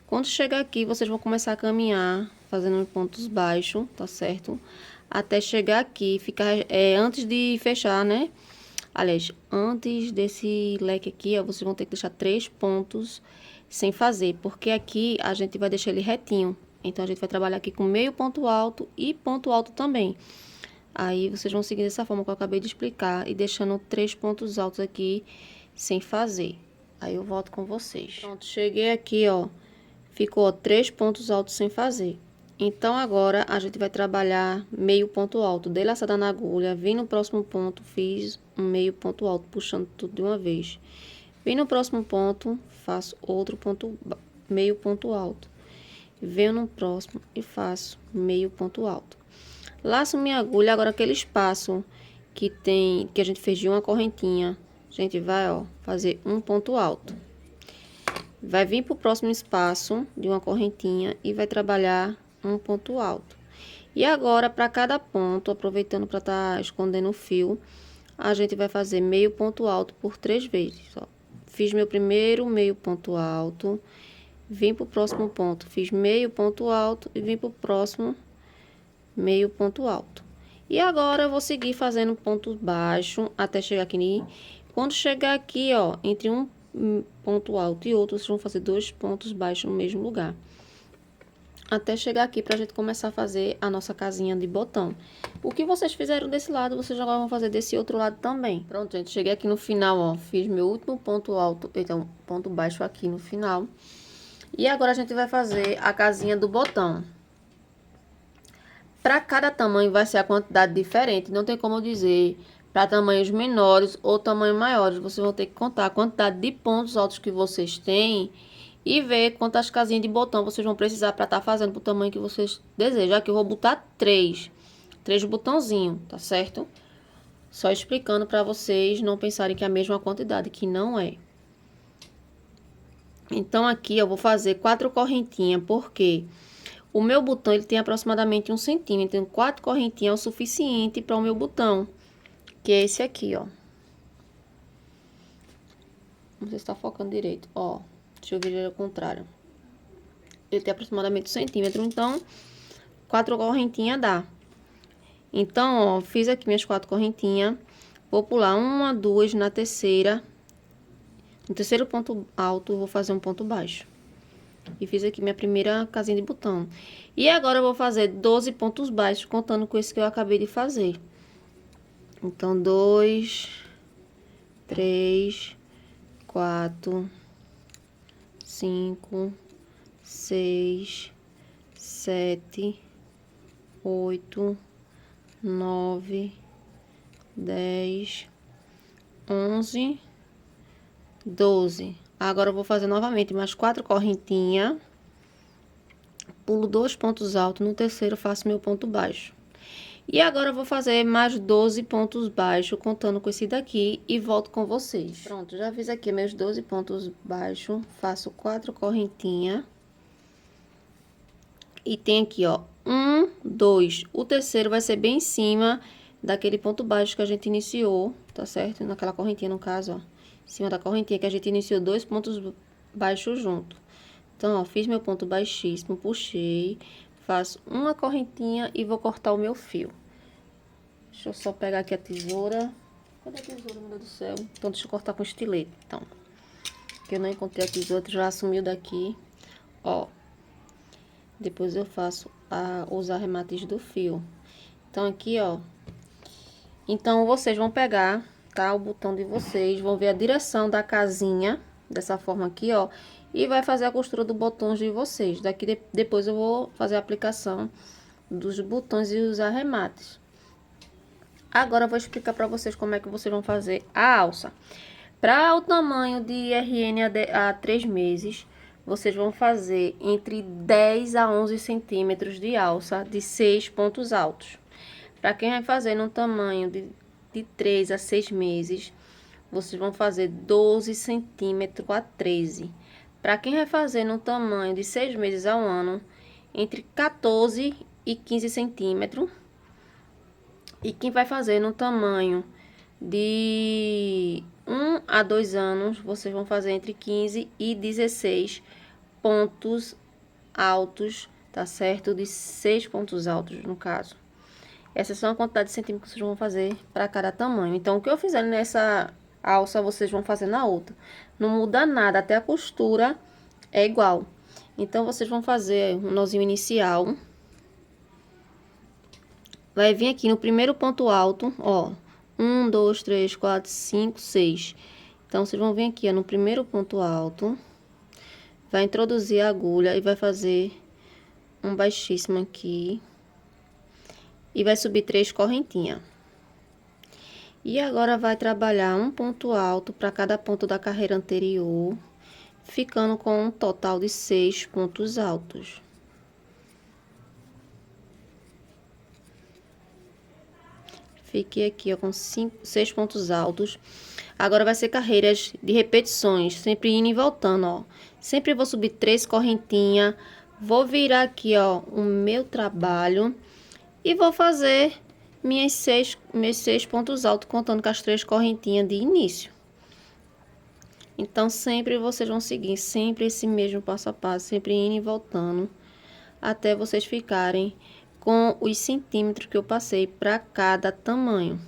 Quando chegar aqui, vocês vão começar a caminhar, fazendo pontos baixos, tá certo? Até chegar aqui, ficar, antes de fechar, né? Aliás, antes desse leque aqui, ó, vocês vão ter que deixar 3 pontos sem fazer, porque aqui a gente vai deixar ele retinho. Então, a gente vai trabalhar aqui com meio ponto alto e ponto alto também. Aí, vocês vão seguir dessa forma que eu acabei de explicar e deixando 3 pontos altos aqui sem fazer. Aí, eu volto com vocês. Pronto, cheguei aqui, ó. Ficou 3 pontos altos sem fazer. Então, agora, a gente vai trabalhar meio ponto alto. Dei laçada na agulha, vim no próximo ponto, fiz um meio ponto alto, puxando tudo de uma vez. Vim no próximo ponto, faço outro ponto, meio ponto alto. Venho no próximo e faço meio ponto alto. Laço minha agulha, agora aquele espaço que a gente fez de uma correntinha, a gente vai, ó, fazer um ponto alto. Vai vir pro próximo espaço de uma correntinha e vai trabalhar um ponto alto. E agora, para cada ponto, aproveitando para estar escondendo o fio, a gente vai fazer meio ponto alto por 3 vezes, ó. Fiz meu primeiro meio ponto alto, vim pro próximo ponto, fiz meio ponto alto e vim pro próximo meio ponto alto. E agora, eu vou seguir fazendo ponto baixo até chegar aqui. Quando chegar aqui, ó, entre um ponto alto e outro, vocês vão fazer 2 pontos baixos no mesmo lugar. Até chegar aqui pra gente começar a fazer a nossa casinha de botão. O que vocês fizeram desse lado, vocês já vão fazer desse outro lado também. Pronto, gente, cheguei aqui no final, ó, fiz meu último ponto alto, então, ponto baixo aqui no final. E agora a gente vai fazer a casinha do botão. Para cada tamanho vai ser a quantidade diferente, não tem como dizer para tamanhos menores ou tamanhos maiores. Vocês vão ter que contar a quantidade de pontos altos que vocês têm e ver quantas casinhas de botão vocês vão precisar para estar fazendo pro tamanho que vocês desejam. Aqui eu vou botar 3 botãozinhos, tá certo? Só explicando para vocês não pensarem que é a mesma quantidade, que não é. Então, aqui eu vou fazer 4 correntinhas, porque o meu botão ele tem aproximadamente 1 centímetro. Então, 4 correntinhas é o suficiente para o meu botão, que é esse aqui, ó. Não sei se tá focando direito, ó. Deixa eu ver ao contrário. Ele tem aproximadamente 1 centímetro, então 4 correntinhas dá. Então, ó, fiz aqui minhas 4 correntinhas. Vou pular 1, 2 na terceira. No terceiro ponto alto, vou fazer um ponto baixo. E fiz aqui minha primeira casinha de botão. E agora eu vou fazer 12 pontos baixos, contando com esse que eu acabei de fazer. Então, 2, 3, 4, 5, 6, 7, 8, 9, 10, 11, 12. Agora eu vou fazer novamente mais 4 correntinhas. Pulo 2 pontos altos, no terceiro faço meu ponto baixo. E agora eu vou fazer mais 12 pontos baixos, contando com esse daqui, e volto com vocês. Pronto, já fiz aqui meus 12 pontos baixos, faço 4 correntinhas. E tem aqui, ó, 1, 2. O terceiro vai ser bem em cima daquele ponto baixo que a gente iniciou, tá certo? Naquela correntinha, no caso, ó. Em cima da correntinha que a gente iniciou 2 pontos baixos junto. Então, ó, fiz meu ponto baixíssimo, puxei, faço uma correntinha e vou cortar o meu fio. Deixa eu só pegar aqui a tesoura. Cadê a tesoura, meu Deus do céu? Então, deixa eu cortar com estilete, então. Que eu não encontrei a tesoura, já sumiu daqui. Ó. Depois eu faço os arremates do fio. Então, aqui, ó. Então, vocês vão pegar, tá? O botão de vocês, vão ver a direção da casinha, dessa forma aqui, ó. E vai fazer a costura do botão de vocês. Daqui, depois eu vou fazer a aplicação dos botões e os arremates. Agora, eu vou explicar pra vocês como é que vocês vão fazer a alça. Para o tamanho de RN a 3 meses, vocês vão fazer entre 10 a 11 centímetros de alça de 6 pontos altos. Para quem vai fazer no tamanho de 3 a 6 meses, vocês vão fazer 12 centímetros a 13. Para quem vai fazer no tamanho de 6 meses a 1 ano, entre 14 e 15 centímetros. E quem vai fazer no tamanho de 1 a 2 anos, vocês vão fazer entre 15 e 16 pontos altos, tá certo? De 6 pontos altos, no caso. Essas são a quantidade de centímetros que vocês vão fazer para cada tamanho. Então, o que eu fizer nessa alça, vocês vão fazer na outra. Não muda nada, até a costura é igual. Então, vocês vão fazer um nozinho inicial. Vai vir aqui no primeiro ponto alto, ó. 1, 2, 3, 4, 5, 6. Então, vocês vão vir aqui, ó, no primeiro ponto alto. Vai introduzir a agulha e vai fazer um baixíssimo aqui. E vai subir 3 correntinhas. E agora, vai trabalhar um ponto alto para cada ponto da carreira anterior, ficando com um total de 6 pontos altos. Fiquei aqui, ó, com 6 pontos altos. Agora, vai ser carreiras de repetições, sempre indo e voltando, ó. Sempre vou subir 3 correntinhas, vou virar aqui, ó, o meu trabalho e vou fazer meus 6 pontos altos, contando com as 3 correntinhas de início. Então, sempre vocês vão seguir, sempre esse mesmo passo a passo, sempre indo e voltando, até vocês ficarem com os centímetros que eu passei para cada tamanho.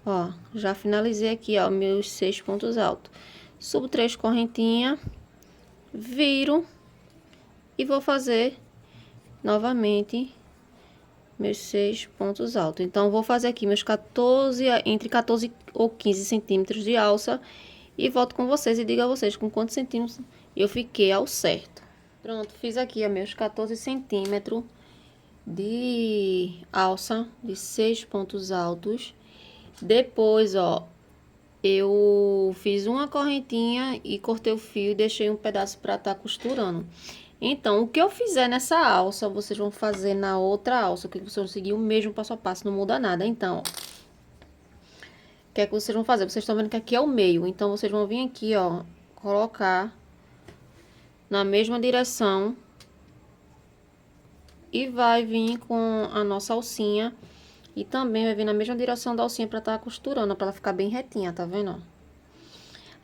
Ó, já finalizei aqui, ó, meus 6 pontos altos. Subo 3 correntinhas, viro e vou fazer novamente meus 6 pontos altos. Então, vou fazer aqui meus 14, entre 14 ou 15 centímetros de alça e volto com vocês e digo a vocês com quantos centímetros eu fiquei ao certo. Pronto, fiz aqui, ó, meus 14 centímetros de alça de 6 pontos altos. Depois, ó, eu fiz uma correntinha e cortei o fio e deixei um pedaço para estar costurando. Então, o que eu fizer nessa alça, vocês vão fazer na outra alça, que vocês vão seguir o mesmo passo a passo, não muda nada. Então, ó, o que é que vocês vão fazer? Vocês estão vendo que aqui é o meio, então vocês vão vir aqui, ó, colocar na mesma direção e vai vir com a nossa alcinha e também vai vir na mesma direção da alcinha para estar costurando, para ela ficar bem retinha, tá vendo?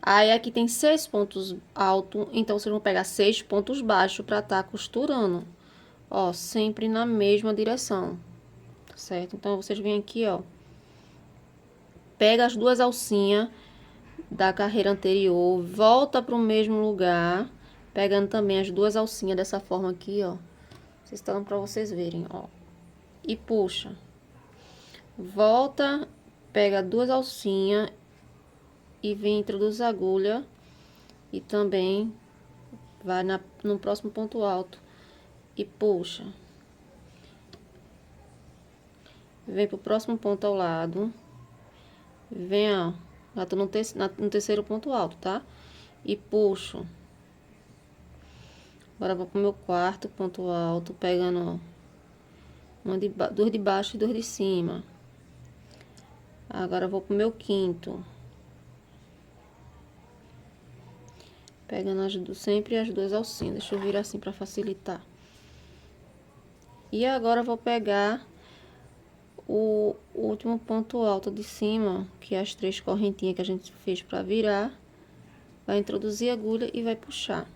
Aí, aqui tem 6 pontos altos, então vocês vão pegar 6 pontos baixos para estar costurando, ó, sempre na mesma direção, tá certo? Então, vocês vêm aqui, ó, pega as duas alcinhas da carreira anterior, volta para o mesmo lugar, pegando também as duas alcinhas dessa forma aqui, ó. Vocês estão para vocês verem, ó. E puxa. Volta, pega duas alcinhas e vem introduz a agulha e também vai no próximo ponto alto e puxa. Vem pro próximo ponto ao lado. Vem, ó, já tô no terceiro ponto alto, tá? E puxo. Agora vou pro meu quarto ponto alto, pegando, ó, dois de baixo e dois de cima. Agora vou pro meu quinto. Pegando sempre as duas alcinhas. Deixa eu virar assim pra facilitar. E agora vou pegar o último ponto alto de cima, que é as 3 correntinhas que a gente fez pra virar. Vai introduzir a agulha e vai puxar.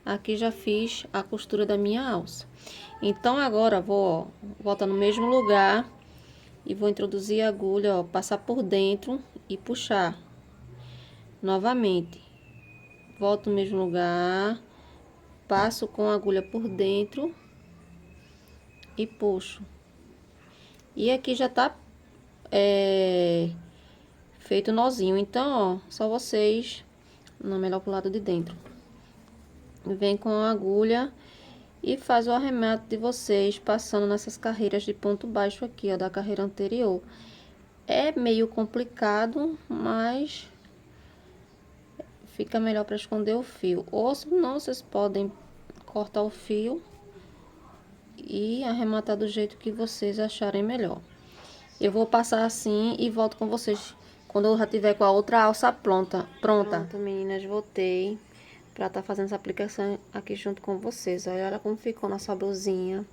Aqui já fiz a costura da minha alça. Então, agora vou, ó, voltar no mesmo lugar e vou introduzir a agulha, ó, passar por dentro e puxar. Novamente. Volto no mesmo lugar, passo com a agulha por dentro e puxo. E aqui já tá feito o nozinho. Então, ó, só vocês, não, melhor pro lado de dentro. Vem com a agulha e faz o arremate de vocês, passando nessas carreiras de ponto baixo aqui, ó, da carreira anterior. É meio complicado, mas fica melhor para esconder o fio. Ou se não, vocês podem cortar o fio e arrematar do jeito que vocês acharem melhor. Eu vou passar assim e volto com vocês quando eu já tiver com a outra alça pronta. Pronto, meninas, voltei pra estar fazendo essa aplicação aqui junto com vocês. Olha como ficou nossa blusinha.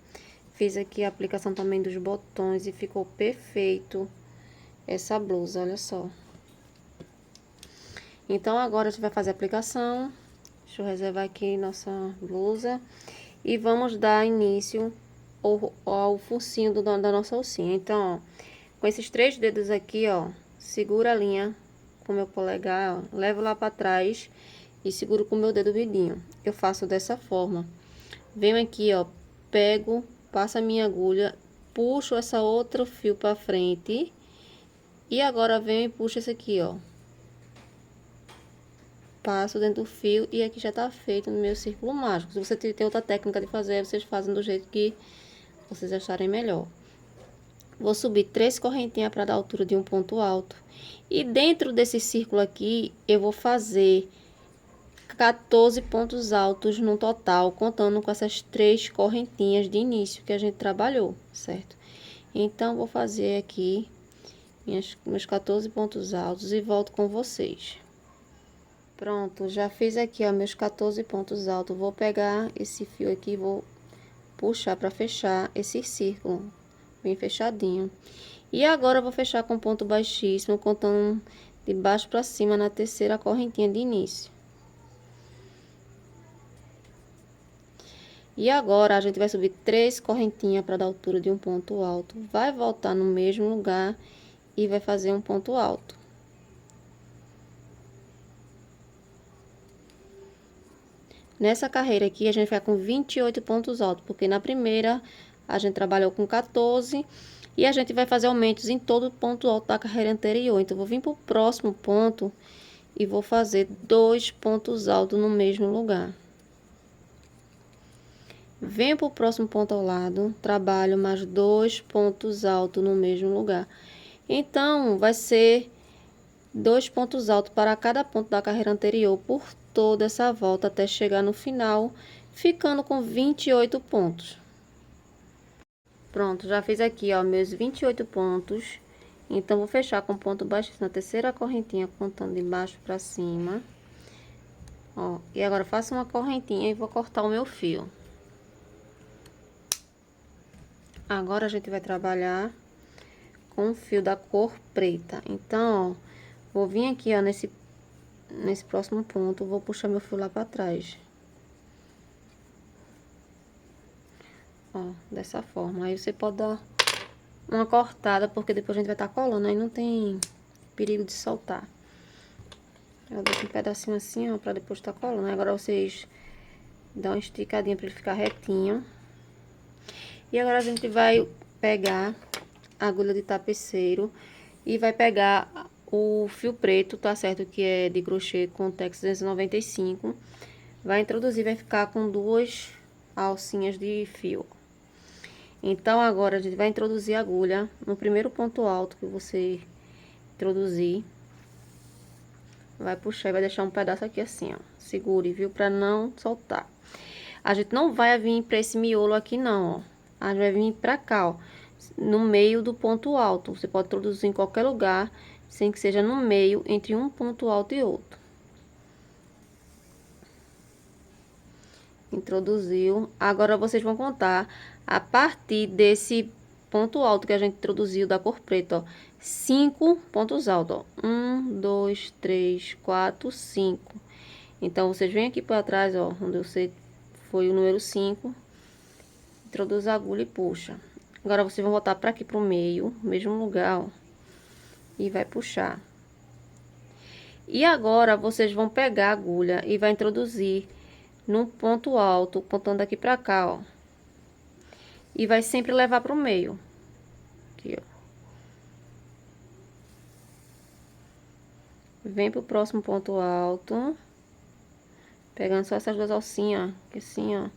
Fiz aqui a aplicação também dos botões e ficou perfeito essa blusa, olha só. Então, agora a gente vai fazer a aplicação. Deixa eu reservar aqui nossa blusa. E vamos dar início ao focinho da nossa alcinha. Então, ó, com esses 3 dedos aqui, ó, segura a linha com o meu polegar, ó, levo lá pra trás e seguro com o meu dedo mindinho. Eu faço dessa forma. Venho aqui, ó, pego, passo a minha agulha, puxo essa outro fio pra frente. E agora venho e puxo esse aqui, ó. Passo dentro do fio e aqui já tá feito no meu círculo mágico. Se você tem outra técnica de fazer, vocês fazem do jeito que vocês acharem melhor. Vou subir 3 correntinhas para dar altura de um ponto alto. E dentro desse círculo aqui, eu vou fazer 14 pontos altos no total, contando com essas 3 correntinhas de início que a gente trabalhou, certo? Então, vou fazer aqui meus 14 pontos altos e volto com vocês. Pronto, já fiz aqui, ó, meus 14 pontos altos. Vou pegar esse fio aqui e vou puxar para fechar esse círculo bem fechadinho. E agora eu vou fechar com ponto baixíssimo, contando de baixo para cima na terceira correntinha de início. E agora a gente vai subir 3 correntinhas para dar altura de um ponto alto, vai voltar no mesmo lugar e vai fazer um ponto alto. Nessa carreira aqui a gente vai com 28 pontos altos, porque na primeira a gente trabalhou com 14 e a gente vai fazer aumentos em todo o ponto alto da carreira anterior. Então, eu vou vir para o próximo ponto e vou fazer 2 pontos altos no mesmo lugar. Venho para o próximo ponto ao lado, trabalho mais 2 pontos altos no mesmo lugar. Então, vai ser 2 pontos altos para cada ponto da carreira anterior por toda essa volta até chegar no final, ficando com 28 pontos. Pronto, já fiz aqui, ó, meus 28 pontos. Então, vou fechar com ponto baixo na terceira correntinha, contando de baixo para cima. Ó, e agora faço uma correntinha e vou cortar o meu fio. Agora, a gente vai trabalhar com o fio da cor preta. Então, ó, vou vir aqui, ó, nesse próximo ponto, vou puxar meu fio lá para trás. Ó, dessa forma. Aí você pode dar uma cortada, porque depois a gente vai estar colando, aí não tem perigo de soltar. Eu deixo um pedacinho assim, ó, pra depois estar colando. Agora vocês dão uma esticadinha pra ele ficar retinho. E agora a gente vai pegar a agulha de tapeceiro e vai pegar o fio preto, tá certo? Que é de crochê com Tex 295. Vai introduzir, vai ficar com 2 alcinhas de fio. Então, agora a gente vai introduzir a agulha no primeiro ponto alto que você introduzir. Vai puxar e vai deixar um pedaço aqui assim, ó. Segure, viu? Pra não soltar. A gente não vai vir pra esse miolo aqui, não, ó. A gente vai vir pra cá, ó. No meio do ponto alto. Você pode introduzir em qualquer lugar, sem que seja no meio, entre um ponto alto e outro. Introduziu. Agora, vocês vão contar a partir desse ponto alto que a gente introduziu da cor preta, ó. 5 pontos altos, ó. 1, 2, 3, 4, 5. Então, vocês vêm aqui para trás, ó, onde você foi o número 5. Introduz a agulha e puxa. Agora, vocês vão voltar para aqui pro meio, mesmo lugar, ó. E vai puxar. E agora, vocês vão pegar a agulha e vai introduzir no ponto alto, contando aqui pra cá, ó. E vai sempre levar pro meio. Aqui, ó. Vem pro próximo ponto alto. Pegando só essas duas alcinhas, ó. Assim, ó.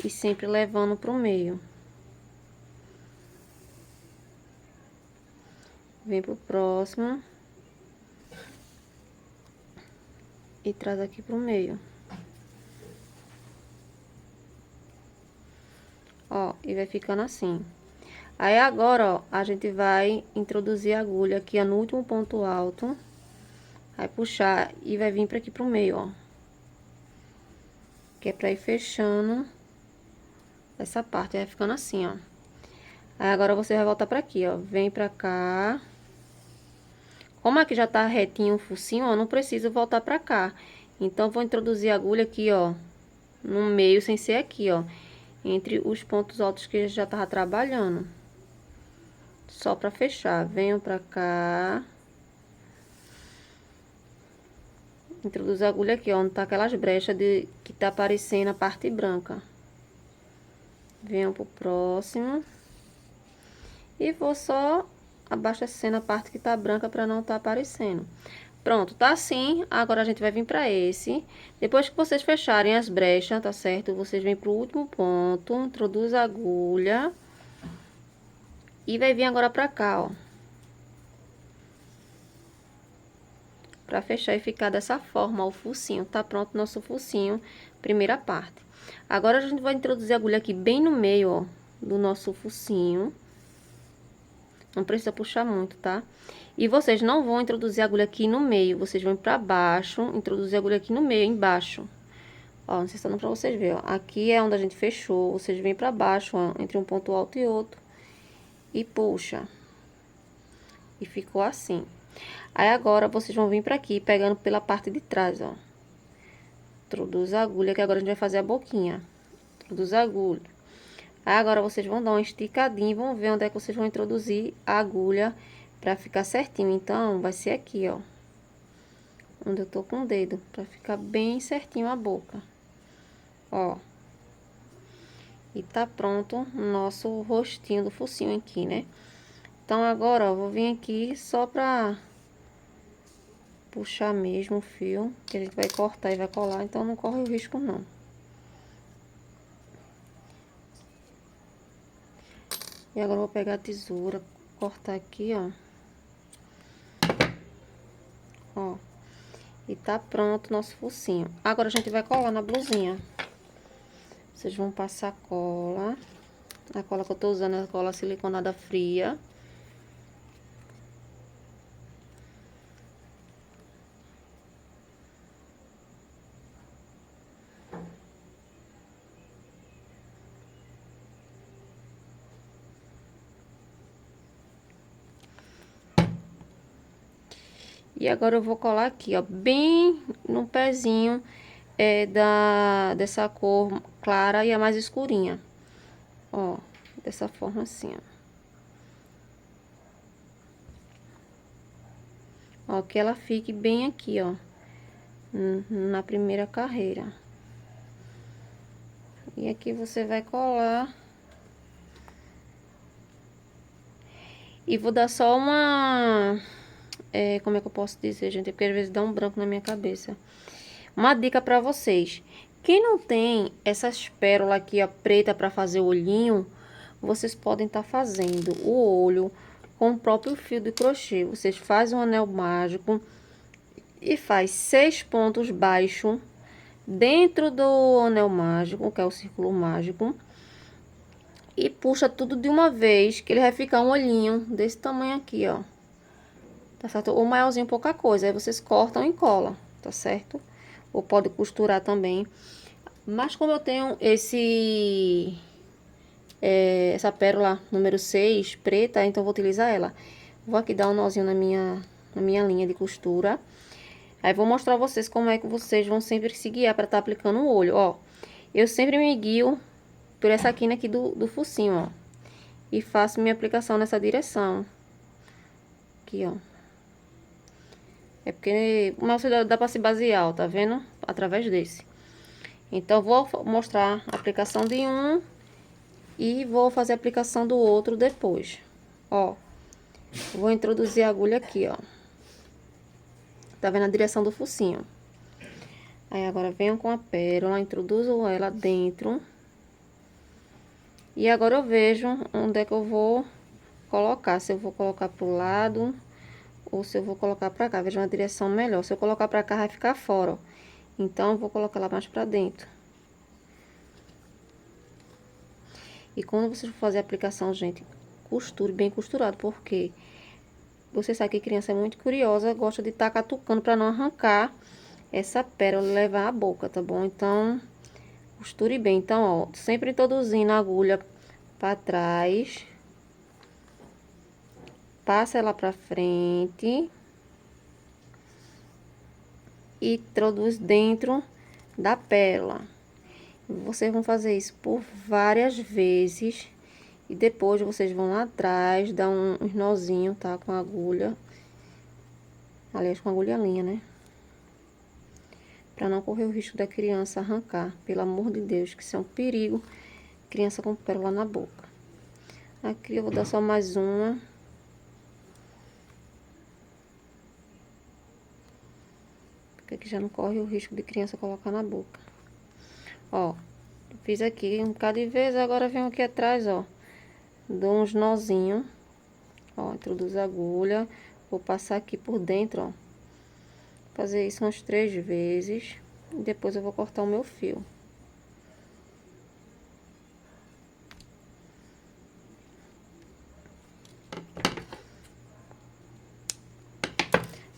E sempre levando pro meio. Vem pro próximo. E traz aqui pro meio. Ó, e vai ficando assim. Aí agora, ó, a gente vai introduzir a agulha aqui, ó, no último ponto alto. Vai puxar e vai vir pra aqui pro meio, ó. Que é pra ir fechando essa parte, vai ficando assim, ó. Aí agora você vai voltar pra aqui, ó. Vem pra cá. Como aqui já tá retinho o focinho, ó, não preciso voltar pra cá. Então, vou introduzir a agulha aqui, ó, no meio, sem ser aqui, ó. Entre os pontos altos que já tava trabalhando. Só pra fechar. Venho pra cá. Introduzo a agulha aqui, ó, onde tá aquelas brechas que tá aparecendo a parte branca. Venho pro próximo. E vou só abastecendo a parte que tá branca pra não tá aparecendo. Pronto, tá assim. Agora a gente vai vir pra esse. Depois que vocês fecharem as brechas, tá certo? Vocês vêm pro último ponto, introduz a agulha. E vai vir agora pra cá, ó. Pra fechar e ficar dessa forma, ó, o focinho. Tá pronto o nosso focinho, primeira parte. Agora a gente vai introduzir a agulha aqui bem no meio, ó, do nosso focinho. Não precisa puxar muito, tá? E vocês não vão introduzir a agulha aqui no meio, vocês vão pra baixo, introduzir a agulha aqui no meio, embaixo. Ó, não sei se tá dando pra vocês verem, ó. Aqui é onde a gente fechou, vocês vêm pra baixo, ó, entre um ponto alto e outro. E puxa. E ficou assim. Aí agora vocês vão vir pra aqui, pegando pela parte de trás, ó. Introduz a agulha, que agora a gente vai fazer a boquinha. Introduz a agulha. Aí agora vocês vão dar uma esticadinha e vão ver onde é que vocês vão introduzir a agulha pra ficar certinho. Então, vai ser aqui, ó. Onde eu tô com o dedo, pra ficar bem certinho a boca. Ó. E tá pronto o nosso rostinho do focinho aqui, né? Então, agora, ó, vou vir aqui só pra puxar mesmo o fio, que a gente vai cortar e vai colar, então não corre o risco, não. E agora eu vou pegar a tesoura, cortar aqui, ó. Ó. E tá pronto o nosso focinho. Agora a gente vai colar na blusinha. Vocês vão passar cola. A cola que eu tô usando é a cola siliconada fria. E agora eu vou colar aqui, ó, bem no pezinho dessa cor clara e a mais escurinha. Ó, dessa forma assim, ó. Ó, que ela fique bem aqui, ó, na primeira carreira. E aqui você vai colar. E vou dar só uma... como é que eu posso dizer, gente? Porque às vezes dá um branco na minha cabeça. Uma dica pra vocês. Quem não tem essas pérolas aqui, ó, preta pra fazer o olhinho, vocês podem estar fazendo o olho com o próprio fio de crochê. Vocês fazem um anel mágico e faz 6 pontos baixos dentro do anel mágico, que é o círculo mágico. E puxa tudo de uma vez, que ele vai ficar um olhinho desse tamanho aqui, ó. Tá certo? Ou maiorzinho, pouca coisa. Aí vocês cortam e colam, tá certo? Ou pode costurar também. Mas como eu tenho essa pérola número 6, preta, então vou utilizar ela. Vou aqui dar um nozinho na minha linha de costura. Aí vou mostrar a vocês como é que vocês vão sempre se guiar para estar aplicando o olho, ó. Eu sempre me guio por essa quina aqui do focinho, ó. E faço minha aplicação nessa direção. Aqui, ó. É porque o mouse dá pra se basear, ó, tá vendo? Através desse. Então, vou mostrar a aplicação de um E vou fazer a aplicação do outro depois. Ó, vou introduzir a agulha aqui, ó. Tá vendo a direção do focinho? Aí agora venho com a pérola, introduzo ela dentro. E agora eu vejo onde é que eu vou colocar. Se eu vou colocar pro lado ou se eu vou colocar pra cá. Veja uma direção melhor. Se eu colocar pra cá vai ficar fora, ó. Então eu vou colocar ela mais pra dentro. E quando você for fazer a aplicação, gente, costure bem costurado, porque você sabe que criança é muito curiosa, gosta de estar catucando para não arrancar essa pérola e levar a boca, tá bom? Então, costure bem. Então, ó, sempre introduzindo a agulha para trás, passa ela para frente e introduz dentro da pérola. Vocês vão fazer isso por várias vezes. E depois vocês vão lá atrás, dar uns nozinhos, tá? Com a agulha. Aliás, com a agulha linha, né? Pra não correr o risco da criança arrancar. Pelo amor de Deus, que isso é um perigo. Criança com pérola na boca. Aqui eu vou dar só mais uma. Porque aqui já não corre o risco de criança colocar na boca. Ó, fiz aqui um bocado de vez, agora venho aqui atrás, ó. Dou uns nozinhos. Ó, introduzo a agulha. Vou passar aqui por dentro, ó. Fazer isso umas 3 vezes. E depois eu vou cortar o meu fio.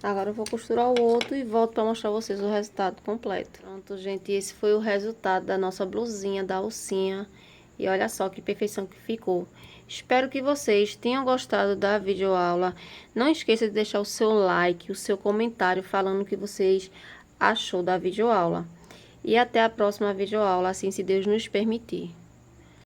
Agora eu vou costurar o outro e volto para mostrar a vocês o resultado completo. Pronto, gente, esse foi o resultado da nossa blusinha, da alcinha. E olha só que perfeição que ficou. Espero que vocês tenham gostado da videoaula. Não esqueça de deixar o seu like, o seu comentário falando o que vocês achou da videoaula. E até a próxima videoaula, assim se Deus nos permitir.